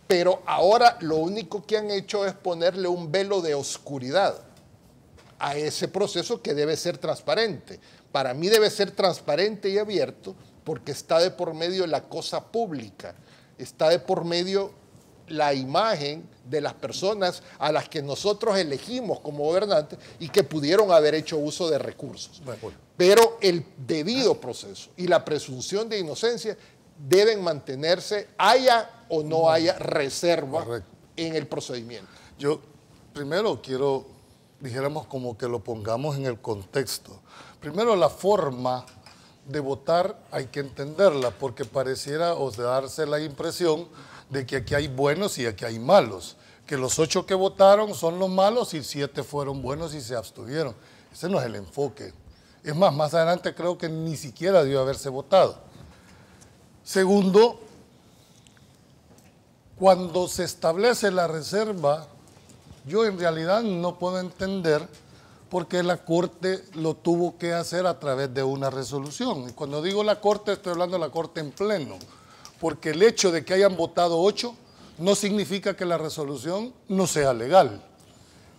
S6: Pero ahora lo único que han hecho es ponerle un velo de oscuridad a ese proceso que debe ser transparente. Para mí debe ser transparente y abierto porque está de por medio la cosa pública, está de por medio la imagen de las personas a las que nosotros elegimos como gobernantes y que pudieron haber hecho uso de recursos. Pero el debido proceso y la presunción de inocencia deben mantenerse, haya o no haya reserva en el procedimiento.
S5: Yo primero quiero, dijéramos como que lo pongamos en el contexto. Primero, la forma de votar hay que entenderla, porque pareciera o darse la impresión de que aquí hay buenos y aquí hay malos, que los 8 que votaron son los malos y 7 fueron buenos y se abstuvieron. Ese no es el enfoque. Es más adelante creo que ni siquiera debió haberse votado. Segundo, cuando se establece la reserva, yo en realidad no puedo entender por qué la Corte lo tuvo que hacer a través de una resolución. Y cuando digo la Corte, estoy hablando de la Corte en pleno, porque el hecho de que hayan votado 8 no significa que la resolución no sea legal.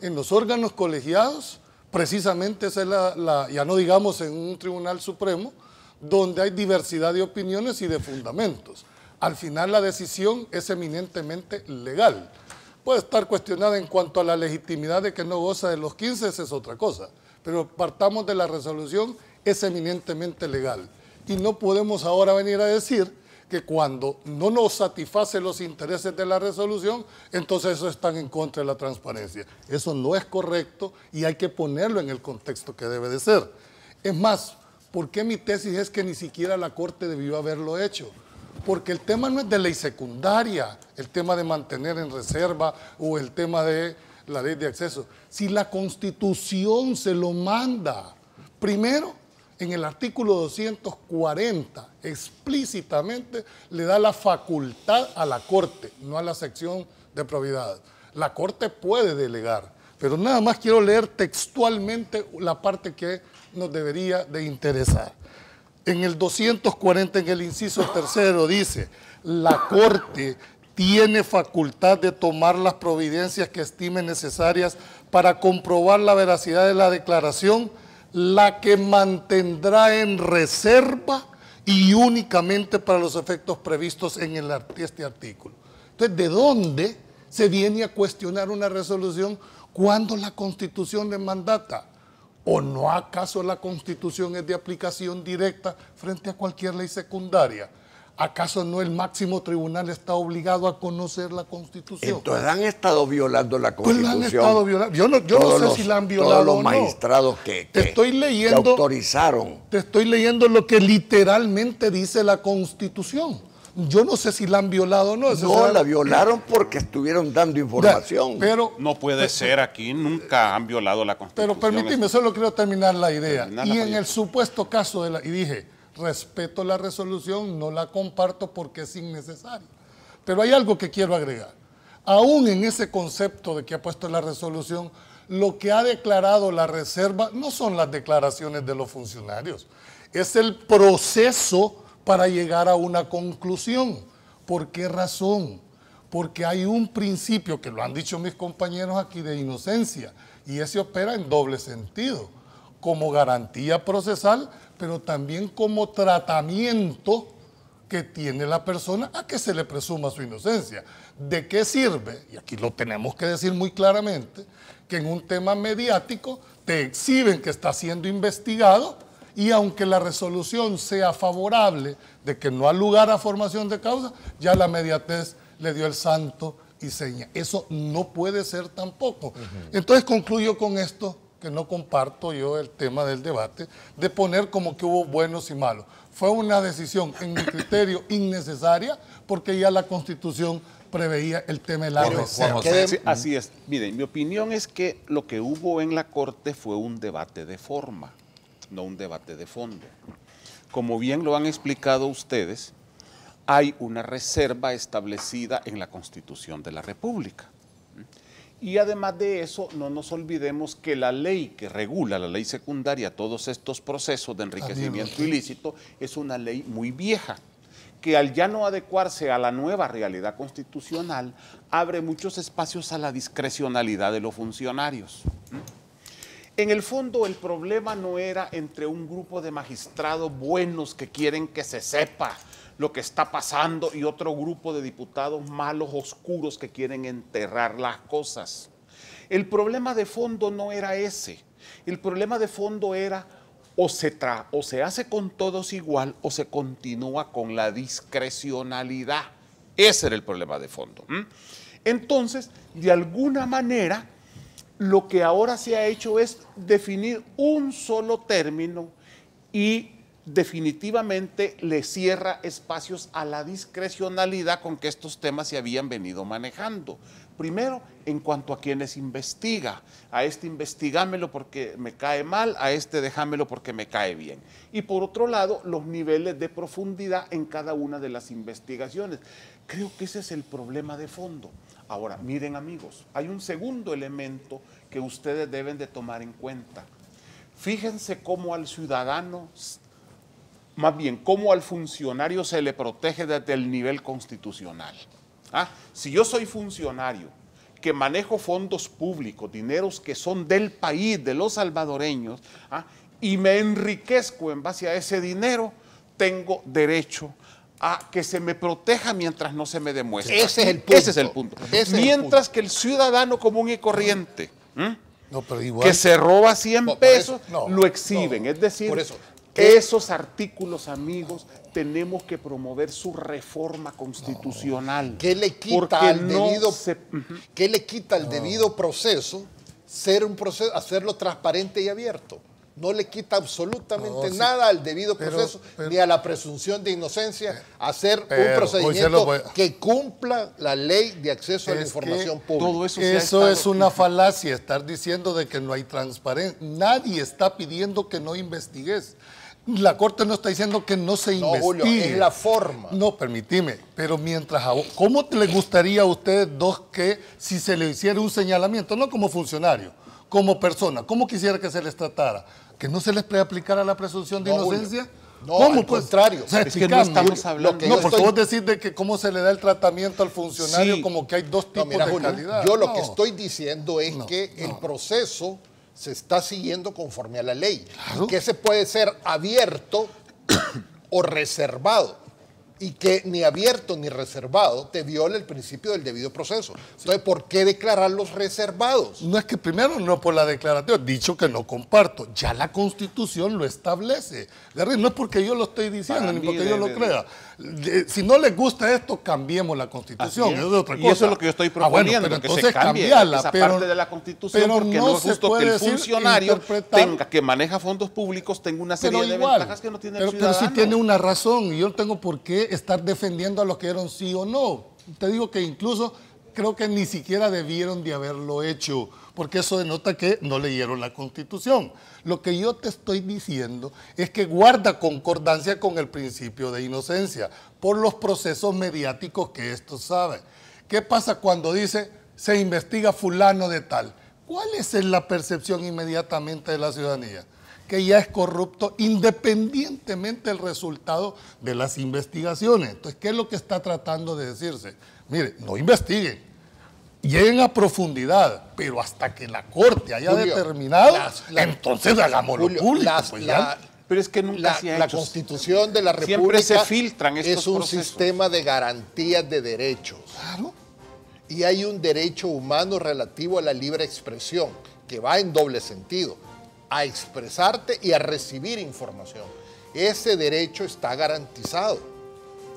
S5: En los órganos colegiados, precisamente esa es ya no digamos en un tribunal supremo, donde hay diversidad de opiniones y de fundamentos. Al final la decisión es eminentemente legal. Puede estar cuestionada en cuanto a la legitimidad de que no goza de los 15, esa es otra cosa. Pero partamos de la resolución, es eminentemente legal. Y no podemos ahora venir a decir que cuando no nos satisface los intereses de la resolución, entonces eso están en contra de la transparencia. Eso no es correcto y hay que ponerlo en el contexto que debe de ser. Es más, ¿por qué mi tesis es que ni siquiera la Corte debió haberlo hecho? Porque el tema no es de ley secundaria, el tema de mantener en reserva o el tema de la ley de acceso. Si la Constitución se lo manda, primero, en el artículo 240, explícitamente le da la facultad a la Corte, no a la sección de probidad. La Corte puede delegar, pero nada más quiero leer textualmente la parte que nos debería de interesar. En el 240, en el inciso 3, dice, la Corte tiene facultad de tomar las providencias que estime necesarias para comprobar la veracidad de la declaración, la que mantendrá en reserva y únicamente para los efectos previstos en este artículo. Entonces, ¿de dónde se viene a cuestionar una resolución cuando la Constitución le mandata? ¿O no acaso la Constitución es de aplicación directa frente a cualquier ley secundaria? ¿Acaso no el máximo tribunal está obligado a conocer la Constitución?
S3: Entonces han estado violando la Constitución.
S5: Pues la han estado violando. Yo no sé si la han violado o no.
S3: Todos los magistrados que autorizaron.
S5: Te estoy leyendo lo que literalmente dice la Constitución. Yo no sé si la han violado o no.
S3: No, la violaron porque estuvieron dando información.
S5: Pero
S4: no puede ser aquí, nunca han violado la Constitución.
S5: Pero permíteme, solo quiero terminar la idea. Y en el supuesto caso y dije, respeto la resolución, no la comparto porque es innecesaria. Pero hay algo que quiero agregar. Aún en ese concepto de que ha puesto la resolución, lo que ha declarado la reserva no son las declaraciones de los funcionarios, es el proceso para llegar a una conclusión. ¿Por qué razón? Porque hay un principio, que lo han dicho mis compañeros aquí, de inocencia, y ese opera en doble sentido, como garantía procesal, pero también como tratamiento que tiene la persona a que se le presuma su inocencia. ¿De qué sirve? Y aquí lo tenemos que decir muy claramente, que en un tema mediático te exhiben que está siendo investigado y aunque la resolución sea favorable de que no ha lugar a formación de causa, ya la mediatez le dio el santo y seña. Eso no puede ser tampoco. Entonces concluyo con esto, que no comparto yo el tema del debate, de poner como que hubo buenos y malos. Fue una decisión, en mi criterio, innecesaria, porque ya la Constitución preveía el tema de la reserva.
S4: Sí, así es. Miren, mi opinión es que lo que hubo en la Corte fue un debate de forma, no un debate de fondo. Como bien lo han explicado ustedes, hay una reserva establecida en la Constitución de la República. Y además de eso, no nos olvidemos que la ley que regula, la ley secundaria, todos estos procesos de enriquecimiento ilícito, es una ley muy vieja, que al ya no adecuarse a la nueva realidad constitucional, abre muchos espacios a la discrecionalidad de los funcionarios. En el fondo, el problema no era entre un grupo de magistrados buenos que quieren que se sepa lo que está pasando y otro grupo de diputados malos, oscuros, que quieren enterrar las cosas. El problema de fondo no era ese. El problema de fondo era o se hace con todos igual o se continúa con la discrecionalidad. Ese era el problema de fondo. Entonces, de alguna manera, lo que ahora se ha hecho es definir un solo término y definitivamente le cierra espacios a la discrecionalidad con que estos temas se habían venido manejando. Primero, en cuanto a quienes investiga. A este investigámelo porque me cae mal, a este déjamelo porque me cae bien. Y por otro lado, los niveles de profundidad en cada una de las investigaciones. Creo que ese es el problema de fondo. Ahora, miren amigos, hay un segundo elemento que ustedes deben de tomar en cuenta. Fíjense cómo al ciudadano, más bien, cómo al funcionario se le protege desde el nivel constitucional. Si yo soy funcionario que manejo fondos públicos, dineros que son del país, de los salvadoreños, y me enriquezco en base a ese dinero, tengo derecho a que se me proteja mientras no se me demuestre.
S6: Ese es el punto.
S4: Ese es el punto. Mientras que el ciudadano común y corriente,
S5: No, pero igual,
S4: que se roba 100 pesos,
S5: no,
S4: lo exhiben.
S6: no,
S4: es decir,
S6: por eso,
S4: esos artículos, amigos, tenemos que promover su reforma constitucional.
S6: ¿Qué le quita
S4: porque
S6: al
S4: no
S6: debido,
S4: se-
S6: ¿qué le quita al debido proceso ser un proceso, hacerlo transparente y abierto? No le quita absolutamente nada al debido proceso ni a la presunción de inocencia hacer un procedimiento que cumpla la ley de acceso a la información pública.
S4: todo eso se ha
S5: Eso
S4: estado-
S5: es una falacia, estar diciendo de que no hay transparencia. Nadie está pidiendo que no investigues. La Corte no está diciendo que no se
S6: No,
S5: investigue.
S6: Julio, es la forma.
S5: No, permitime, pero mientras... ¿Cómo le gustaría a ustedes dos que si se le hiciera un señalamiento, no como funcionario, como persona, cómo quisiera que se les tratara? ¿Que no se les aplicara la presunción de
S6: No,
S5: inocencia?
S6: Julio. No,
S5: ¿Cómo,
S6: al
S5: pues?
S6: contrario.
S5: O sea,
S4: Es que no
S5: explícame.
S4: estamos hablando-
S5: No, porque
S6: estoy-
S5: vos decís de que cómo se le da el tratamiento al funcionario,
S4: Sí.
S5: como que hay dos
S6: No,
S5: tipos
S6: mira,
S5: de
S6: Julio,
S5: calidad.
S6: yo lo que
S5: No.
S6: estoy diciendo es que el proceso se está siguiendo conforme a la ley.
S5: Claro.
S6: Que ese puede ser abierto o reservado. Y que ni abierto ni reservado te viola el principio del debido proceso. Entonces, ¿por qué declararlos reservados?
S5: No es que primero no por la declaración, dicho que no comparto, ya la Constitución lo establece. Garry, no es porque yo lo estoy diciendo,
S4: Para
S5: ni
S4: mí
S5: porque yo lo
S4: debe-
S5: crea. Si no les gusta esto, cambiemos la Constitución.
S4: Así es.
S5: Eso es otra
S4: Y
S5: cosa.
S4: eso es lo que yo estoy proponiendo,
S5: pero
S4: que se
S5: entonces
S4: cambie
S5: cambiarla,
S4: esa
S5: pero,
S4: parte de la Constitución,
S5: pero
S4: porque no es
S5: se
S4: justo que
S5: puede
S4: el
S5: decir,
S4: funcionario
S5: interpretar,
S4: que maneja fondos públicos tenga una serie
S5: pero
S4: de
S5: igual,
S4: ventajas que no tiene
S5: pero
S4: el ciudadano.
S5: sí tiene una razón y yo no tengo por qué estar defendiendo a los que dieron sí o no. Te digo que incluso creo que ni siquiera debieron de haberlo hecho, porque eso denota que no leyeron la Constitución. Lo que yo te estoy diciendo es que guarda concordancia con el principio de inocencia por los procesos mediáticos que estos saben. ¿Qué pasa cuando dice se investiga fulano de tal? ¿Cuál es la percepción inmediatamente de la ciudadanía? Que ya es corrupto independientemente del resultado de las investigaciones. Entonces, ¿qué es lo que está tratando de decirse? Mire, no investiguen, lleguen a profundidad, pero hasta que la Corte haya
S6: Julio,
S5: determinado, entonces hagámoslo
S6: Julio,
S5: público. Pues ya.
S4: Pero es que nunca se ha
S6: la
S4: hecho.
S6: Constitución de la
S4: Siempre
S6: República
S4: se filtran estos
S6: es un
S4: procesos.
S6: sistema de garantías de derechos.
S5: Claro.
S6: Y hay un derecho humano relativo a la libre expresión, que va en doble sentido, a expresarte y a recibir información. Ese derecho está garantizado.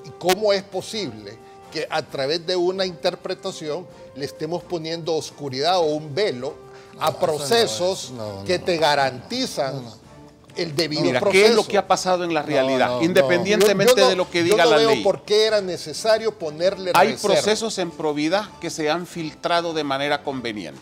S6: ¿Y cómo es posible que a través de una interpretación le estemos poniendo oscuridad o un velo a procesos que te garantizan el debido
S4: Mira,
S6: proceso?
S4: ¿qué es lo que ha pasado en la realidad?
S5: no.
S4: Independientemente
S6: Yo no-
S4: de lo que
S6: yo
S4: diga
S6: no
S4: la
S6: veo
S4: ley.
S6: por qué era necesario ponerle
S4: Hay
S6: reserva.
S4: procesos en probidad que se han filtrado de manera conveniente.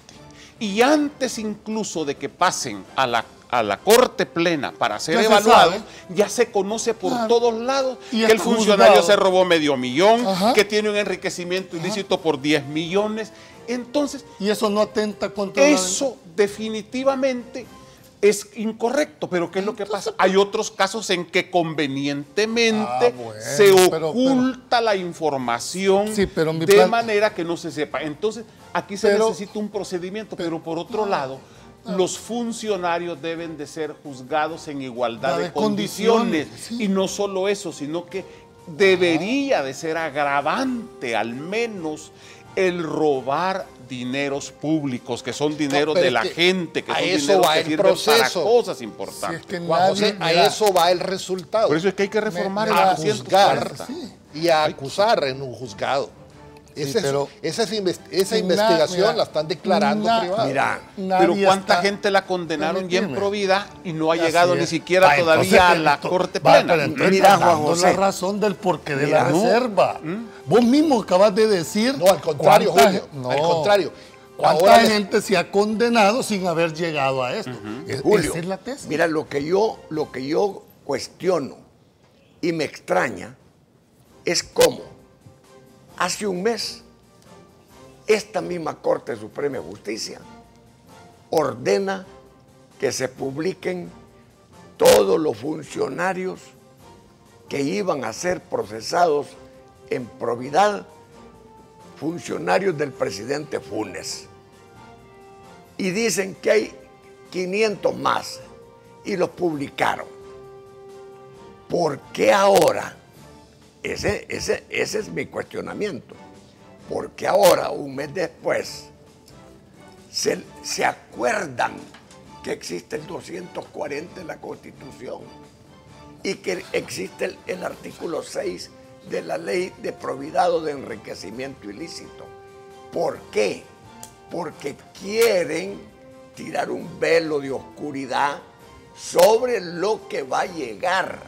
S4: Y antes incluso de que pasen a a la Corte Plena para ser
S5: Ya se
S4: evaluado,
S5: sabe.
S4: ya se conoce por
S5: Claro.
S4: todos lados
S5: Y
S4: que el
S5: está
S4: funcionario
S5: juzgado.
S4: se robó $500,000,
S5: Ajá.
S4: que tiene un enriquecimiento ilícito por 10 millones. Entonces,
S5: Y eso no atenta contra la...
S4: eso definitivamente es incorrecto, pero ¿qué es lo que pasa? Hay otros casos en que convenientemente
S5: bueno,
S4: se
S5: pero-
S4: oculta la información
S5: Sí, pero mi
S4: de
S5: plan-
S4: manera que no se sepa. Entonces, aquí se
S5: Pero-
S4: necesita un procedimiento, pero por otro lado, los funcionarios deben de ser juzgados en igualdad de condiciones.
S5: sí.
S4: Y no solo eso, sino que debería de ser agravante al menos el robar dineros públicos, que son dineros
S6: pero
S4: de
S6: es
S4: la
S6: que
S4: gente, que
S6: a
S4: son
S6: eso
S4: dineros
S6: va
S4: que
S6: el
S4: sirven para
S6: proceso.
S4: cosas
S5: Si
S4: importantes.
S5: es que
S6: Juan José,
S5: nadie...
S6: a
S5: mira,
S6: eso va el resultado.
S4: Por eso es que hay que reformar
S5: mira,
S4: el
S6: A
S4: 240.
S6: juzgar
S5: Sí.
S6: y a acusar en un juzgado.
S5: pero-
S6: Esa
S5: na-
S6: investigación
S5: mira,
S6: la están declarando
S5: na-
S6: privada.
S3: Mira,
S4: Pero
S5: nadie
S4: cuánta
S5: está-
S4: gente la condenaron ya en
S5: Permíteme.
S4: probidad y no ha
S5: Así
S4: llegado
S5: es.
S4: ni siquiera
S5: Va,
S4: todavía
S5: entonces,
S4: a la
S5: esto-
S4: Corte
S5: va,
S4: Plena.
S5: pero entonces
S3: Mira,
S5: estás
S3: Juan
S5: dando
S3: José.
S5: la razón del porqué de
S3: Mira,
S5: la
S3: no.
S5: reserva. Vos mismo acabas de decir...
S6: No, al contrario,
S5: cuánta
S6: Julio.
S5: gen- no.
S6: Al contrario.
S5: ¿Cuánta
S6: Ahora les-
S5: gente se ha condenado sin haber llegado a esto?
S3: Julio,
S5: Esa es la tesis.
S3: mira, lo que yo cuestiono y me extraña es cómo hace un mes esta misma Corte Suprema de Justicia ordena que se publiquen todos los funcionarios que iban a ser procesados en probidad, funcionarios del presidente Funes. Y dicen que hay 500 más y los publicaron. ¿Por qué ahora? Ese es mi cuestionamiento. ¿Por qué ahora, un mes después, se acuerdan que existe el 240 de la Constitución y que existe el artículo 6 de la Ley de Probidad o de Enriquecimiento Ilícito? ¿Por qué? Porque quieren tirar un velo de oscuridad sobre lo que va a llegar.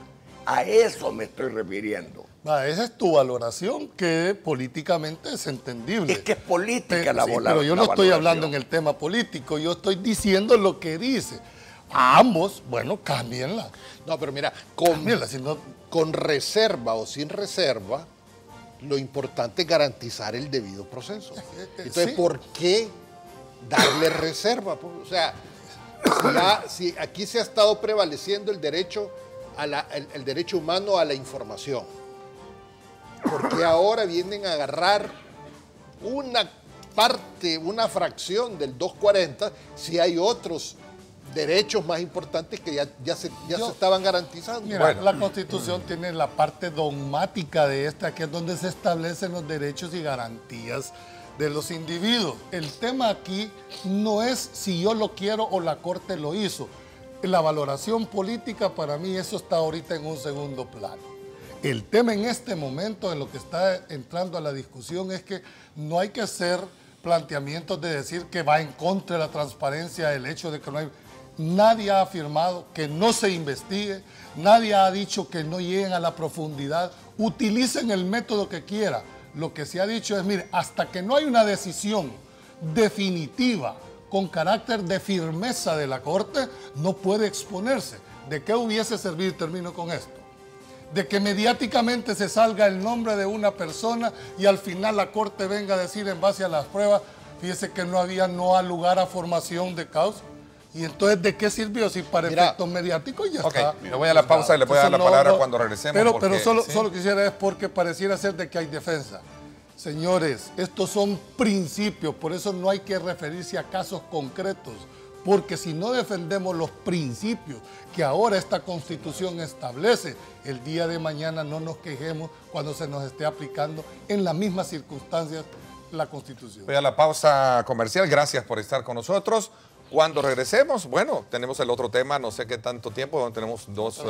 S3: A eso me estoy refiriendo.
S5: Va, esa es tu valoración, que políticamente es entendible.
S3: Es que es política
S5: Pero,
S3: la
S5: sí,
S3: bola.
S5: pero yo no
S3: la
S5: estoy
S3: valoración.
S5: hablando en el tema político, yo estoy diciendo lo que dice. A ambos, bueno, cámbienla.
S6: No, pero mira,
S5: Cámbienla, si no...
S6: con reserva o sin reserva, lo importante es garantizar el debido proceso. Entonces,
S5: sí.
S6: ¿por qué darle reserva? O sea, si aquí se ha estado prevaleciendo el derecho, el derecho humano a la información, ¿por qué ahora vienen a agarrar una parte, una fracción del 240 si hay otros derechos más importantes que ya se estaban garantizando?
S5: Mira,
S2: Bueno.
S5: la Constitución tiene la parte dogmática de esta, que es donde se establecen los derechos y garantías de los individuos. El tema aquí no es si yo lo quiero o la Corte lo hizo. La valoración política, para mí, eso está ahorita en un segundo plano. El tema en este momento, en lo que está entrando a la discusión, es que no hay que hacer planteamientos de decir que va en contra de la transparencia el hecho de que no hay... Nadie ha afirmado que no se investigue, nadie ha dicho que no lleguen a la profundidad, utilicen el método que quiera. Lo que se ha dicho es, mire, hasta que no hay una decisión definitiva con carácter de firmeza de la Corte, no puede exponerse. ¿De qué hubiese servido? Termino con esto. De que mediáticamente se salga el nombre de una persona y al final la Corte venga a decir en base a las pruebas, fíjese que no ha lugar a formación de causa. Y entonces, ¿de qué sirvió? Si para
S6: Mira,
S5: efectos mediáticos ya
S2: Ok,
S5: está.
S2: me voy a la pausa y le voy a dar la
S5: Entonces,
S2: palabra cuando regresemos.
S5: Pero
S2: porque-
S5: solo,
S2: sí.
S5: solo quisiera es porque pareciera ser de que hay defensa. Señores, estos son principios, por eso no hay que referirse a casos concretos, porque si no defendemos los principios que ahora esta Constitución establece, el día de mañana no nos quejemos cuando se nos esté aplicando en las mismas circunstancias la Constitución.
S2: Voy a la pausa comercial. Gracias por estar con nosotros. Cuando regresemos, bueno, tenemos el otro tema, no sé qué tanto tiempo, tenemos dos.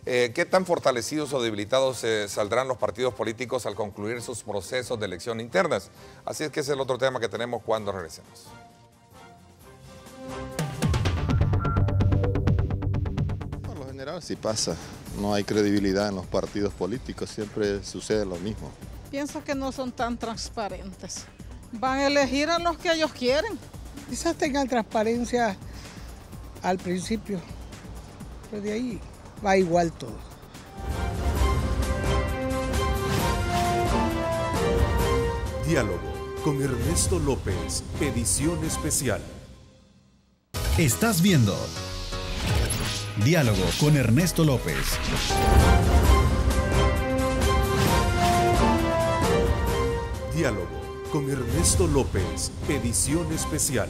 S2: ¿Qué tan fortalecidos o debilitados saldrán los partidos políticos al concluir sus procesos de elección internas? Así es que ese es el otro tema que tenemos cuando regresemos.
S8: Por lo general sí pasa, no hay credibilidad en los partidos políticos, siempre sucede lo mismo.
S9: Pienso que no son tan transparentes. Van a elegir a los que ellos quieren.
S10: Quizás tengan transparencia al principio, pero de ahí va igual todo.
S1: Diálogo con Ernesto López, edición especial.
S7: Estás viendo Diálogo con Ernesto López.
S1: Diálogo con Ernesto López, edición especial.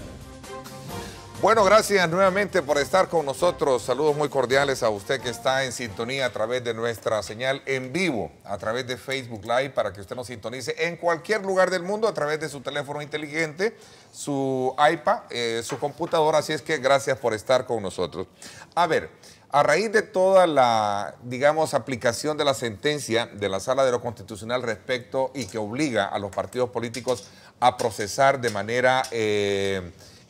S2: Bueno, gracias nuevamente por estar con nosotros. Saludos muy cordiales a usted que está en sintonía a través de nuestra señal en vivo, a través de Facebook Live, para que usted nos sintonice en cualquier lugar del mundo a través de su teléfono inteligente, su iPad, su computadora. Así es que gracias por estar con nosotros. A ver, a raíz de toda la, digamos, aplicación de la sentencia de la Sala de lo Constitucional respecto y que obliga a los partidos políticos a procesar de manera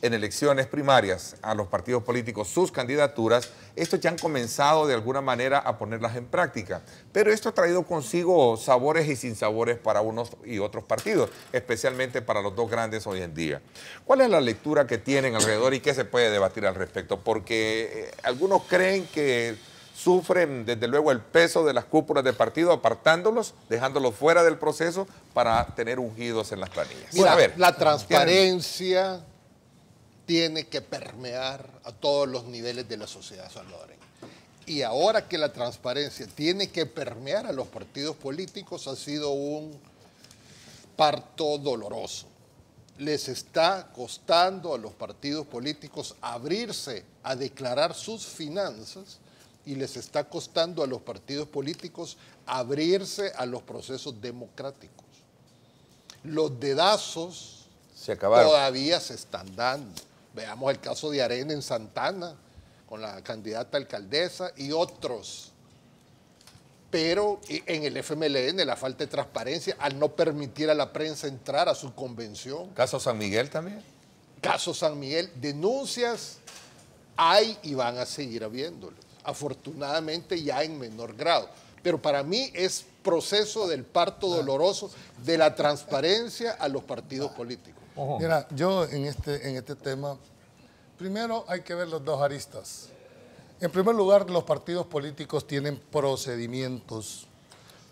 S2: en elecciones primarias a los partidos políticos sus candidaturas, estos ya han comenzado de alguna manera a ponerlas en práctica. Pero esto ha traído consigo sabores y sinsabores para unos y otros partidos, especialmente para los dos grandes hoy en día. ¿Cuál es la lectura que tienen alrededor y qué se puede debatir al respecto? Porque algunos creen que sufren desde luego el peso de las cúpulas de partido, apartándolos, dejándolos fuera del proceso para tener ungidos en las planillas.
S6: Mira,
S2: a ver,
S6: la transparencia tiene que permear a todos los niveles de la sociedad salvadoreña. Y ahora que la transparencia tiene que permear a los partidos políticos, ha sido un parto doloroso. Les está costando a los partidos políticos abrirse a declarar sus finanzas y les está costando a los partidos políticos abrirse a los procesos democráticos. Los dedazos todavía se están dando. Veamos el caso de Arena en Santana, con la candidata alcaldesa y otros. Pero en el FMLN la falta de transparencia al no permitir a la prensa entrar a su convención.
S2: ¿Caso San Miguel también?
S6: Caso San Miguel, denuncias hay y van a seguir habiéndolas. Afortunadamente ya en menor grado. Pero para mí es proceso del parto doloroso de la transparencia a los partidos políticos.
S5: Mira, yo en este tema, primero hay que ver los dos aristas. En primer lugar, los partidos políticos tienen procedimientos,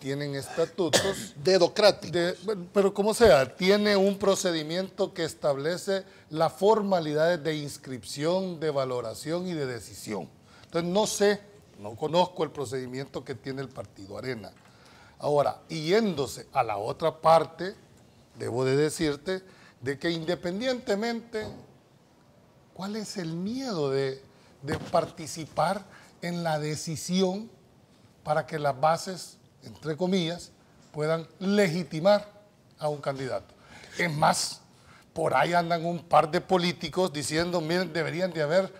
S5: tienen estatutos.
S6: Dedocráticos.
S5: Pero como sea, tiene un procedimiento que establece las formalidades de inscripción, de valoración y de decisión. Entonces no conozco el procedimiento que tiene el partido Arena. Ahora, yéndose a la otra parte, debo de decirte de que independientemente, ¿cuál es el miedo de participar en la decisión para que las bases, entre comillas, puedan legitimar a un candidato? Es más, por ahí andan un par de políticos diciendo, miren, deberían de haber,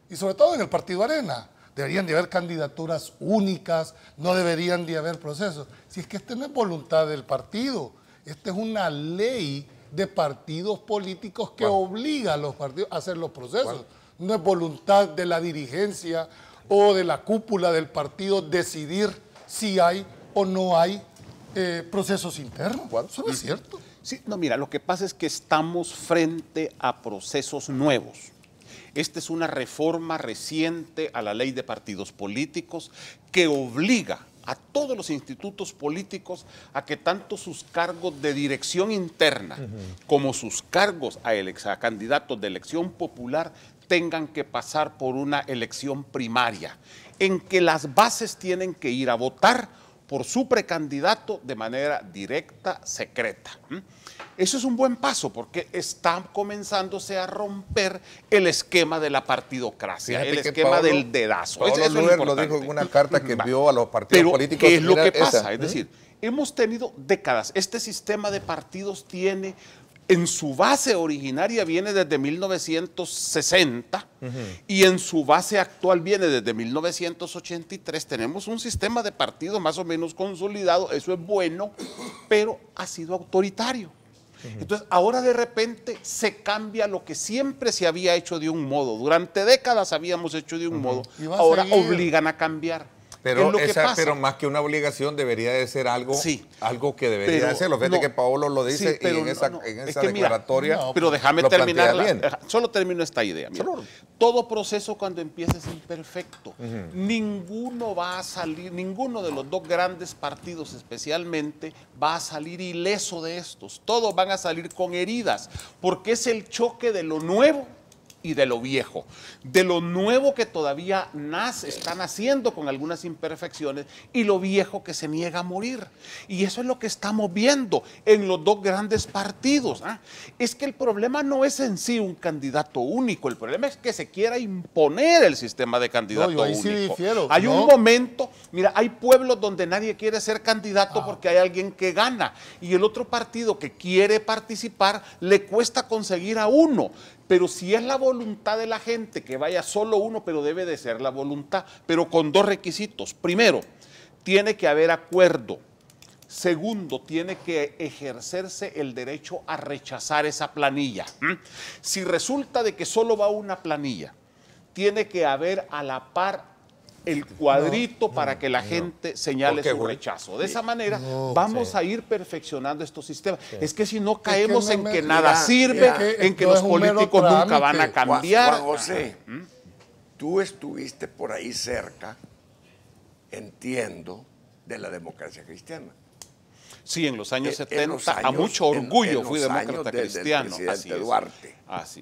S5: y sobre todo en el partido Arena, deberían de haber candidaturas únicas, no deberían de haber procesos. Si es que esta no es voluntad del partido, esta es una ley de partidos políticos que obliga a los partidos a hacer los procesos. No es voluntad de la dirigencia o de la cúpula del partido decidir si hay o no hay procesos internos. Eso no es cierto.
S4: Sí, no, mira, lo que pasa es que estamos frente a procesos nuevos. Esta es una reforma reciente a la ley de partidos políticos que obliga a todos los institutos políticos a que tanto sus cargos de dirección interna como sus cargos a candidatos de elección popular tengan que pasar por una elección primaria, en que las bases tienen que ir a votar por su precandidato de manera directa, secreta. Eso es un buen paso porque está comenzándose a romper el esquema de la partidocracia,
S2: Fíjate
S4: el
S2: que
S4: esquema
S2: Pablo,
S4: del dedazo.
S2: Pablo Luer lo dijo en una carta que envió a los partidos políticos.
S4: ¿Qué es lo que
S2: esa?
S4: pasa? Es decir, hemos tenido décadas. Este sistema de partidos tiene, en su base originaria viene desde 1960 y en su base actual viene desde 1983. Tenemos un sistema de partidos más o menos consolidado, eso es bueno, pero ha sido autoritario. Entonces, ahora de repente se cambia lo que siempre se había hecho de un modo. Durante décadas habíamos hecho de un modo. Ahora obligan a cambiar.
S2: Pero,
S4: es lo que pasa.
S2: Pero más que una obligación debería de ser algo,
S4: Sí,
S2: algo que debería
S4: pero
S2: de hacerlo. Fíjate
S4: no,
S2: que Paolo lo dice
S4: sí, pero
S2: y en esa
S4: es que mira,
S2: declaratoria
S4: pero déjame
S2: lo plantea
S4: terminar.
S2: bien.
S4: Solo termino esta idea. Mira, todo proceso cuando empieza es imperfecto. Ninguno va a salir, ninguno de los dos grandes partidos especialmente va a salir ileso de estos. Todos van a salir con heridas, porque es el choque de lo nuevo y de lo viejo, de lo nuevo que todavía está naciendo con algunas imperfecciones y lo viejo que se niega a morir. Y eso es lo que estamos viendo en los dos grandes partidos. Es que el problema no es en sí un candidato único, el problema es que se quiera imponer el sistema de candidato
S5: yo ahí
S4: único.
S5: sí difiero,
S4: Hay
S5: ¿no?
S4: un momento, mira, hay pueblos donde nadie quiere ser candidato porque hay alguien que gana y el otro partido que quiere participar le cuesta conseguir a uno. Pero si es la voluntad de la gente que vaya solo uno, pero debe de ser la voluntad, pero con dos requisitos. Primero, tiene que haber acuerdo. Segundo, tiene que ejercerse el derecho a rechazar esa planilla. Si resulta de que solo va una planilla, tiene que haber a la par el cuadrito para que la gente señale su rechazo. De esa manera vamos a ir perfeccionando estos sistemas. Es que si no caemos en que nada sirve, en que los políticos nunca van a cambiar.
S3: Juan José, tú estuviste por ahí cerca, entiendo, de la democracia cristiana.
S4: Sí, en los años 70, a mucho orgullo fui demócrata cristiano.
S3: Del presidente Duarte.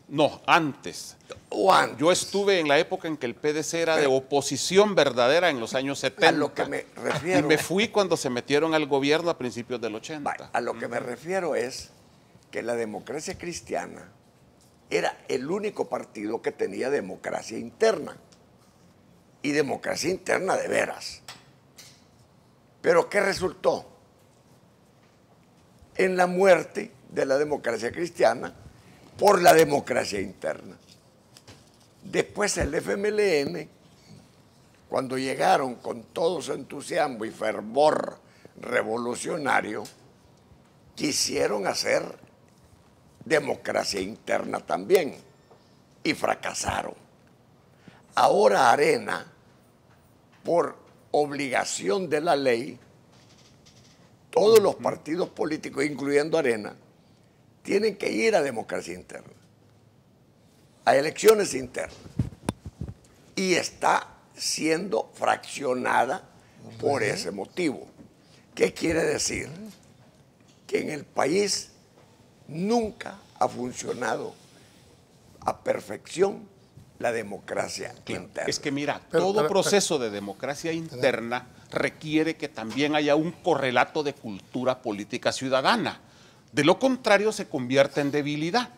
S4: No, antes.
S3: O antes.
S4: Yo estuve en la época en que el PDC era de oposición verdadera en los años 70.
S3: A lo que me refiero.
S4: Y me fui cuando se metieron al gobierno a principios del 80.
S3: A lo que me refiero es que la democracia cristiana era el único partido que tenía democracia interna. Y democracia interna de veras. Pero ¿qué resultó? En la muerte de la democracia cristiana por la democracia interna. Después el FMLN, cuando llegaron con todo su entusiasmo y fervor revolucionario, quisieron hacer democracia interna también y fracasaron. Ahora Arena, por obligación de la ley, todos los partidos políticos, incluyendo Arena, tienen que ir a democracia interna, a elecciones internas. Y está siendo fraccionada por ese motivo. ¿Qué quiere decir? Que en el país nunca ha funcionado a perfección la democracia interna.
S4: Es que mira, todo proceso de democracia interna requiere que también haya un correlato de cultura política ciudadana. De lo contrario se convierte en debilidad.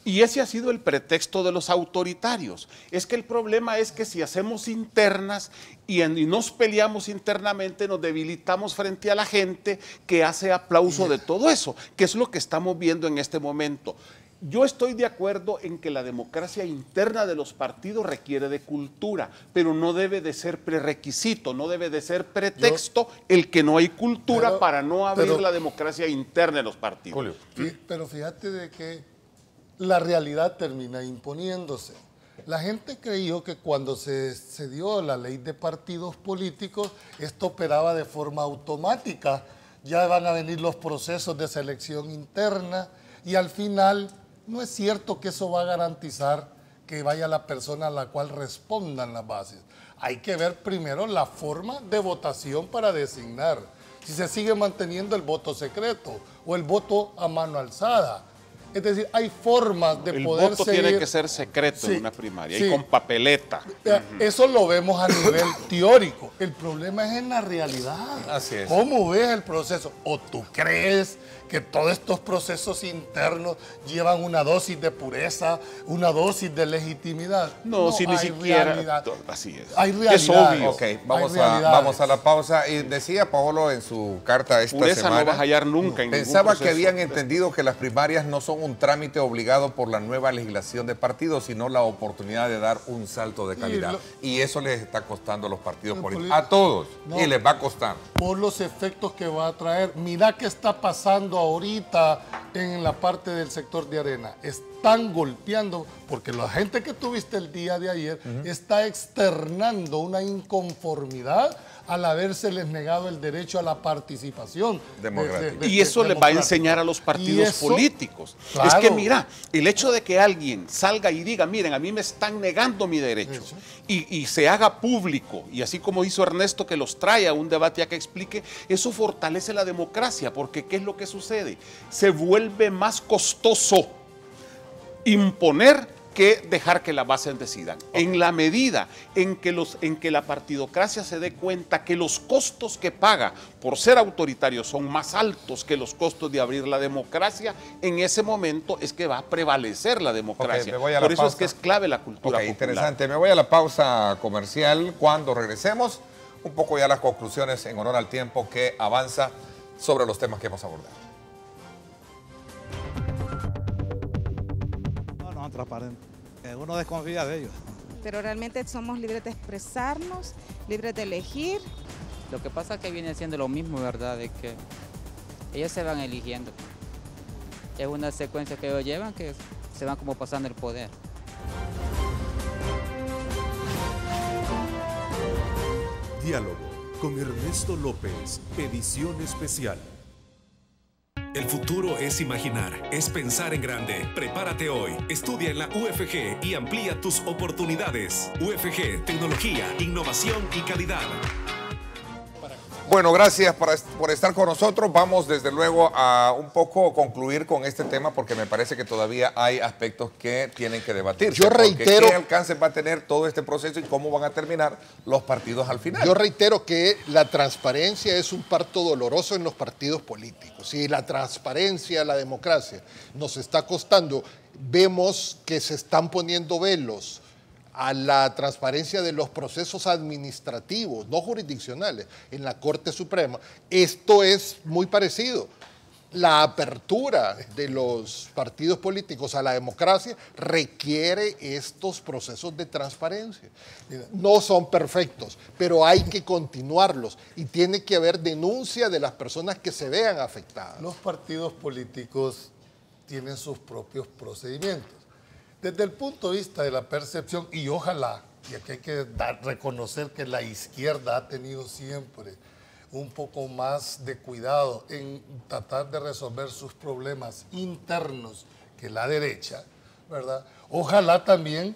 S4: Y ese ha sido el pretexto de los autoritarios. Es que el problema es que si hacemos internas y nos peleamos internamente, nos debilitamos frente a la gente que hace aplauso de todo eso, que es lo que estamos viendo en este momento. Yo estoy de acuerdo en que la democracia interna de los partidos requiere de cultura, pero no debe de ser prerequisito, no debe de ser pretexto el que no hay cultura para no abrir la democracia interna de los partidos.
S2: Julio.
S5: Pero fíjate de que la realidad termina imponiéndose. La gente creyó que cuando se dio la ley de partidos políticos, esto operaba de forma automática. Ya van a venir los procesos de selección interna y al final no es cierto que eso va a garantizar que vaya la persona a la cual respondan las bases. Hay que ver primero la forma de votación para designar. Si se sigue manteniendo el voto secreto o el voto a mano alzada. Es decir, hay formas de poder
S4: voto
S5: seguir.
S4: tiene que ser secreto en una primaria y con papeleta.
S5: Eso lo vemos a nivel teórico. El problema es en la realidad.
S2: Así es.
S5: ¿Cómo ves el proceso? ¿O tú crees que todos estos procesos internos llevan una dosis de pureza, una dosis de legitimidad?
S4: No, si ni siquiera.
S5: Realidad.
S4: Así es.
S5: Hay realidad.
S4: Es obvio.
S2: Ok, vamos a la pausa. Y decía Paolo en su carta esta
S4: Pureza
S2: semana,
S4: no vas a hallar nunca en
S2: pensaba
S4: ningún
S2: que habían
S4: proceso.
S2: entendido que las primarias no son son un trámite obligado por la nueva legislación de partidos, sino la oportunidad de dar un salto de calidad. Y eso les está costando a los partidos políticos. A todos. No, y les va a costar.
S5: Por los efectos que va a traer. Mira qué está pasando ahorita en la parte del sector de Arena. Están golpeando, porque la gente que tuviste el día de ayer está externando una inconformidad al habérseles negado el derecho a la participación
S2: democrática.
S4: Y eso les va a enseñar a los partidos políticos. Claro. Es que mira, el hecho de que alguien salga y diga, miren, a mí me están negando mi derecho, y se haga público, y así como hizo Ernesto que los trae a un debate a que explique, eso fortalece la democracia, porque ¿qué es lo que sucede? Se vuelve más costoso imponer que dejar que las bases decidan. En la medida en que la partidocracia se dé cuenta que los costos que paga por ser autoritario son más altos que los costos de abrir la democracia, en ese momento es que va a prevalecer la democracia. Por eso es que es clave la cultura popular.
S2: Interesante. Me voy a la pausa comercial. Cuando regresemos, un poco ya las conclusiones en honor al tiempo que avanza sobre los temas que hemos abordado.
S11: Transparente. Uno desconfía de ellos.
S12: Pero realmente somos libres de expresarnos, libres de elegir.
S13: Lo que pasa es que viene siendo lo mismo, ¿verdad? De que ellos se van eligiendo. Es una secuencia que ellos llevan que se van como pasando el poder.
S1: Diálogo con Ernesto López, edición especial.
S14: El futuro es imaginar, es pensar en grande. Prepárate hoy, estudia en la UFG y amplía tus oportunidades. UFG, tecnología, innovación y calidad.
S2: Bueno, gracias por estar con nosotros. Vamos desde luego a un poco concluir con este tema porque me parece que todavía hay aspectos que tienen que debatirse.
S6: Yo reitero,
S2: ¿qué alcance va a tener todo este proceso y cómo van a terminar los partidos al final?
S6: Yo reitero que la transparencia es un parto doloroso en los partidos políticos. Si la transparencia, la democracia nos está costando, vemos que se están poniendo velos a la transparencia de los procesos administrativos, no jurisdiccionales, en la Corte Suprema. Esto es muy parecido. La apertura de los partidos políticos a la democracia requiere estos procesos de transparencia. No son perfectos, pero hay que continuarlos y tiene que haber denuncia de las personas que se vean afectadas.
S5: Los partidos políticos tienen sus propios procedimientos. Desde el punto de vista de la percepción, y ojalá, y aquí hay que reconocer que la izquierda ha tenido siempre un poco más de cuidado en tratar de resolver sus problemas internos que la derecha, ¿verdad? Ojalá también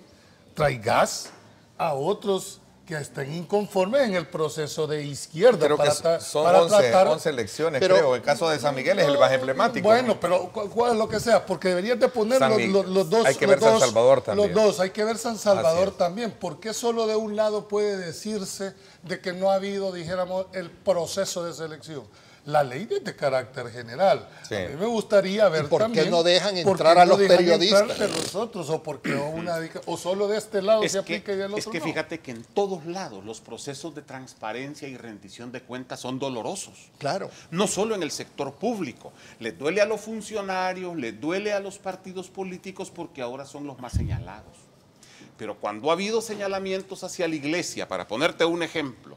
S5: traigas a otros que estén inconformes en el proceso de izquierda.
S2: Creo que son 11 elecciones, pero, creo. El caso de San Miguel es el más emblemático.
S5: Bueno, pero ¿cuál es lo que sea? Porque deberías de poner los dos.
S2: Hay que ver San Salvador también.
S5: Los dos, hay que ver San Salvador también. ¿Por qué solo de un lado puede decirse de que no ha habido, dijéramos, el proceso de selección? La ley es de carácter general. Sí. A mí me gustaría ver también...
S6: ¿Por qué no dejan entrar a los periodistas?
S5: Nosotros, o porque o solo de este lado se aplica y del otro
S4: Es que fíjate que en todos lados los procesos de transparencia y rendición de cuentas son dolorosos.
S6: Claro.
S4: No solo en el sector público. Les duele a los funcionarios, les duele a los partidos políticos porque ahora son los más señalados. Pero cuando ha habido señalamientos hacia la iglesia, para ponerte un ejemplo,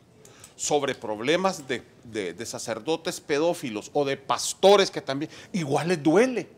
S4: sobre problemas de sacerdotes pedófilos o de pastores que también, igual les duele.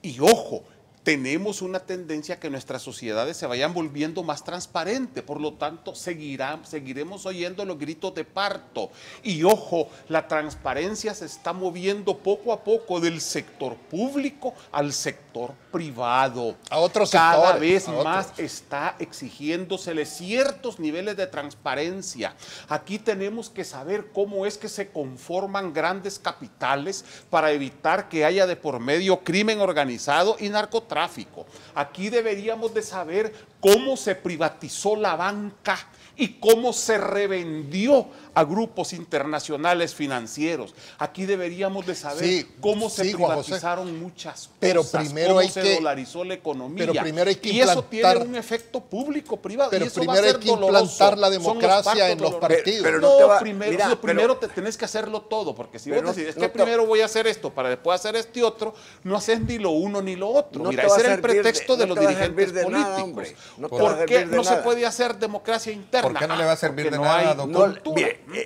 S4: Y ojo, tenemos una tendencia a que nuestras sociedades se vayan volviendo más transparentes, por lo tanto seguiremos oyendo los gritos de parto. Y ojo, la transparencia se está moviendo poco a poco del sector público al sector privado.
S6: A otros
S4: Cada vez más está exigiéndosele ciertos niveles de transparencia. Aquí tenemos que saber cómo es que se conforman grandes capitales para evitar que haya de por medio crimen organizado y narcotráfico. Aquí deberíamos de saber cómo se privatizó la banca y cómo se revendió a grupos internacionales financieros. Aquí deberíamos de saber cómo se privatizaron muchas cosas,
S6: pero primero
S4: cómo se dolarizó la economía.
S6: Pero primero hay que
S4: y eso tiene un efecto público-privado.
S6: Pero
S4: y eso
S6: primero hay que implantar la democracia en los partidos.
S4: Pero no, primero te tenés que hacerlo todo, porque si vos decís, es que primero voy a hacer esto para después hacer este otro, no haces ni lo uno ni lo otro. Mira, ese era el pretexto de los dirigentes políticos. ¿Por qué no se puede hacer democracia interna?
S2: ¿Por qué no le va a servir de
S4: no
S2: nada,
S4: hay
S2: doctor?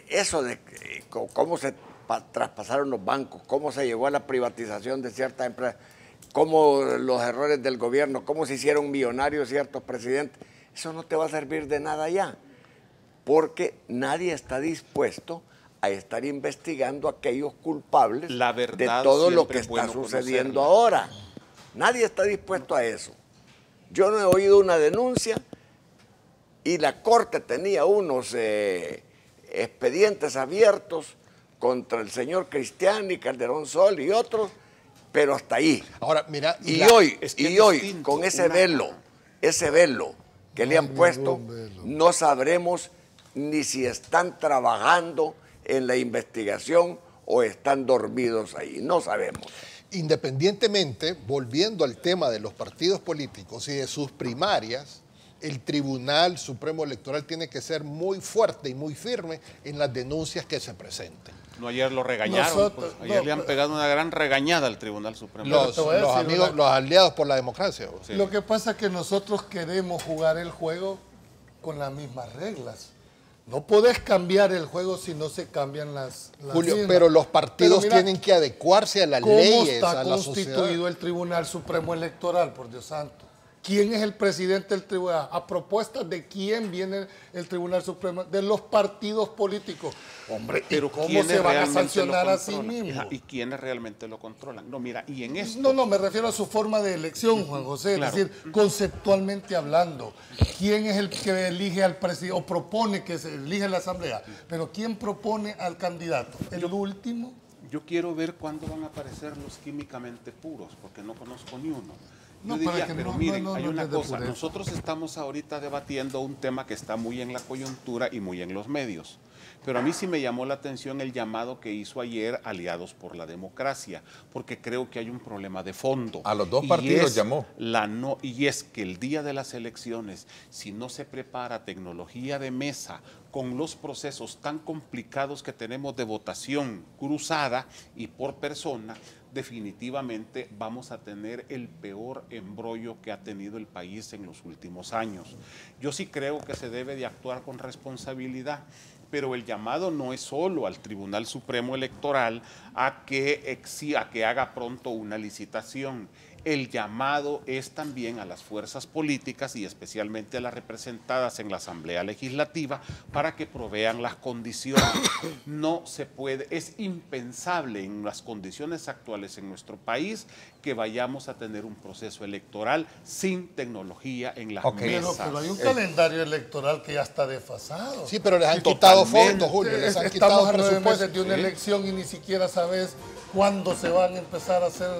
S3: Eso de cómo se traspasaron los bancos, cómo se llegó a la privatización de ciertas empresas, cómo los errores del gobierno, cómo se hicieron millonarios ciertos presidentes, eso no te va a servir de nada ya, porque nadie está dispuesto a estar investigando a aquellos culpables de todo lo que está sucediendo ahora. Nadie está dispuesto a eso. Yo no he oído una denuncia y la Corte tenía unos expedientes abiertos contra el señor Cristiani, Calderón Sol y otros, pero hasta ahí.
S6: Ahora, mira,
S3: hoy con ese velo que le han puesto, no sabremos ni si están trabajando en la investigación o están dormidos ahí, no sabemos.
S6: Independientemente, volviendo al tema de los partidos políticos y de sus primarias, el Tribunal Supremo Electoral tiene que ser muy fuerte y muy firme en las denuncias que se presenten.
S4: No, ayer lo regañaron. Ayer le han pegado una gran regañada al Tribunal Supremo.
S6: Los aliados por la democracia.
S5: Sí. Lo que pasa es que nosotros queremos jugar el juego con las mismas reglas. No podés cambiar el juego si no se cambian las
S6: Julio, pero los partidos tienen que adecuarse a las leyes, a la sociedad.
S5: ¿Cómo está constituido el Tribunal Supremo Electoral, por Dios santo? ¿Quién es el presidente del tribunal? ¿A propuesta de quién viene el Tribunal Supremo? De los partidos políticos. Hombre,
S4: pero
S5: ¿cómo se van a sancionar a sí mismos?
S4: ¿Y quiénes realmente lo controlan? No, mira, y en esto...
S5: No, me refiero a su forma de elección, Juan José. Claro. Es decir, conceptualmente hablando, ¿quién es el que elige al presidente o propone que se elige la Asamblea? Pero ¿quién propone al candidato? ¿El último?
S4: Yo quiero ver cuándo van a aparecer los químicamente puros, porque no conozco ni uno. Yo pero miren, hay una cosa, nosotros estamos ahorita debatiendo un tema que está muy en la coyuntura y muy en los medios, pero a mí sí me llamó la atención el llamado que hizo ayer Aliados por la Democracia, porque creo que hay un problema de fondo.
S2: A los dos partidos llamó.
S4: Y es que el día de las elecciones, si no se prepara tecnología de mesa con los procesos tan complicados que tenemos de votación cruzada y por persona, definitivamente vamos a tener el peor embrollo que ha tenido el país en los últimos años. Yo sí creo que se debe de actuar con responsabilidad, pero el llamado no es solo al Tribunal Supremo Electoral a que haga pronto una licitación. El llamado es también a las fuerzas políticas y especialmente a las representadas en la Asamblea Legislativa para que provean las condiciones. No se puede, es impensable en las condiciones actuales en nuestro país que vayamos a tener un proceso electoral sin tecnología en las mesas.
S5: Pero hay un calendario electoral que ya está desfasado.
S6: Sí, pero les han quitado fondos, Julio, les han quitado presupuesto.
S5: Estamos a 9 meses de una elección y ni siquiera sabes cuándo se van a empezar a hacer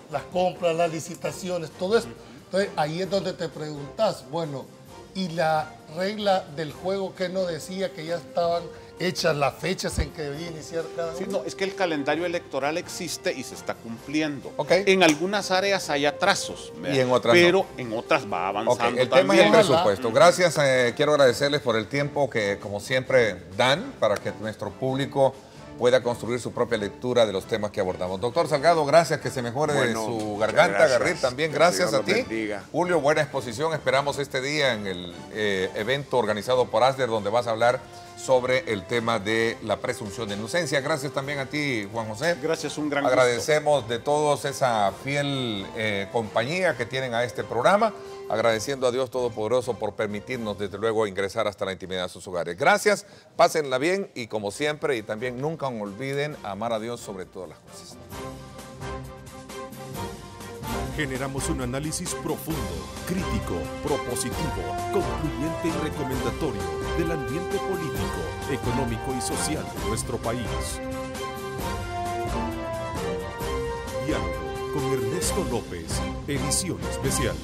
S5: las compras, las licitaciones, todo esto. Entonces, ahí es donde te preguntas, bueno, ¿y la regla del juego que no decía que ya estaban hechas las fechas en que debía iniciar cada uno?
S4: Sí, no, es que el calendario electoral existe y se está cumpliendo. En algunas áreas hay atrasos,
S2: y en otras
S4: pero en otras va avanzando
S2: el tema es el presupuesto. Gracias, quiero agradecerles por el tiempo que, como siempre, dan para que nuestro público pueda construir su propia lectura de los temas que abordamos. Doctor Salgado, gracias, que se mejore su garganta, Garrit, también gracias a ti. Bendiga. Julio, buena exposición, esperamos este día en el evento organizado por ASDER, donde vas a hablar sobre el tema de la presunción de inocencia. Gracias también a ti, Juan José.
S4: Gracias, un gran
S2: Agradecemos
S4: gusto.
S2: De todos esa fiel compañía que tienen a este programa, agradeciendo a Dios Todopoderoso por permitirnos, desde luego, ingresar hasta la intimidad de sus hogares. Gracias, pásenla bien y como siempre, y también nunca olviden amar a Dios sobre todas las cosas.
S1: Generamos un análisis profundo, crítico, propositivo, concluyente y recomendatorio del ambiente político, económico y social de nuestro país. Diálogo con Ernesto López, edición especial.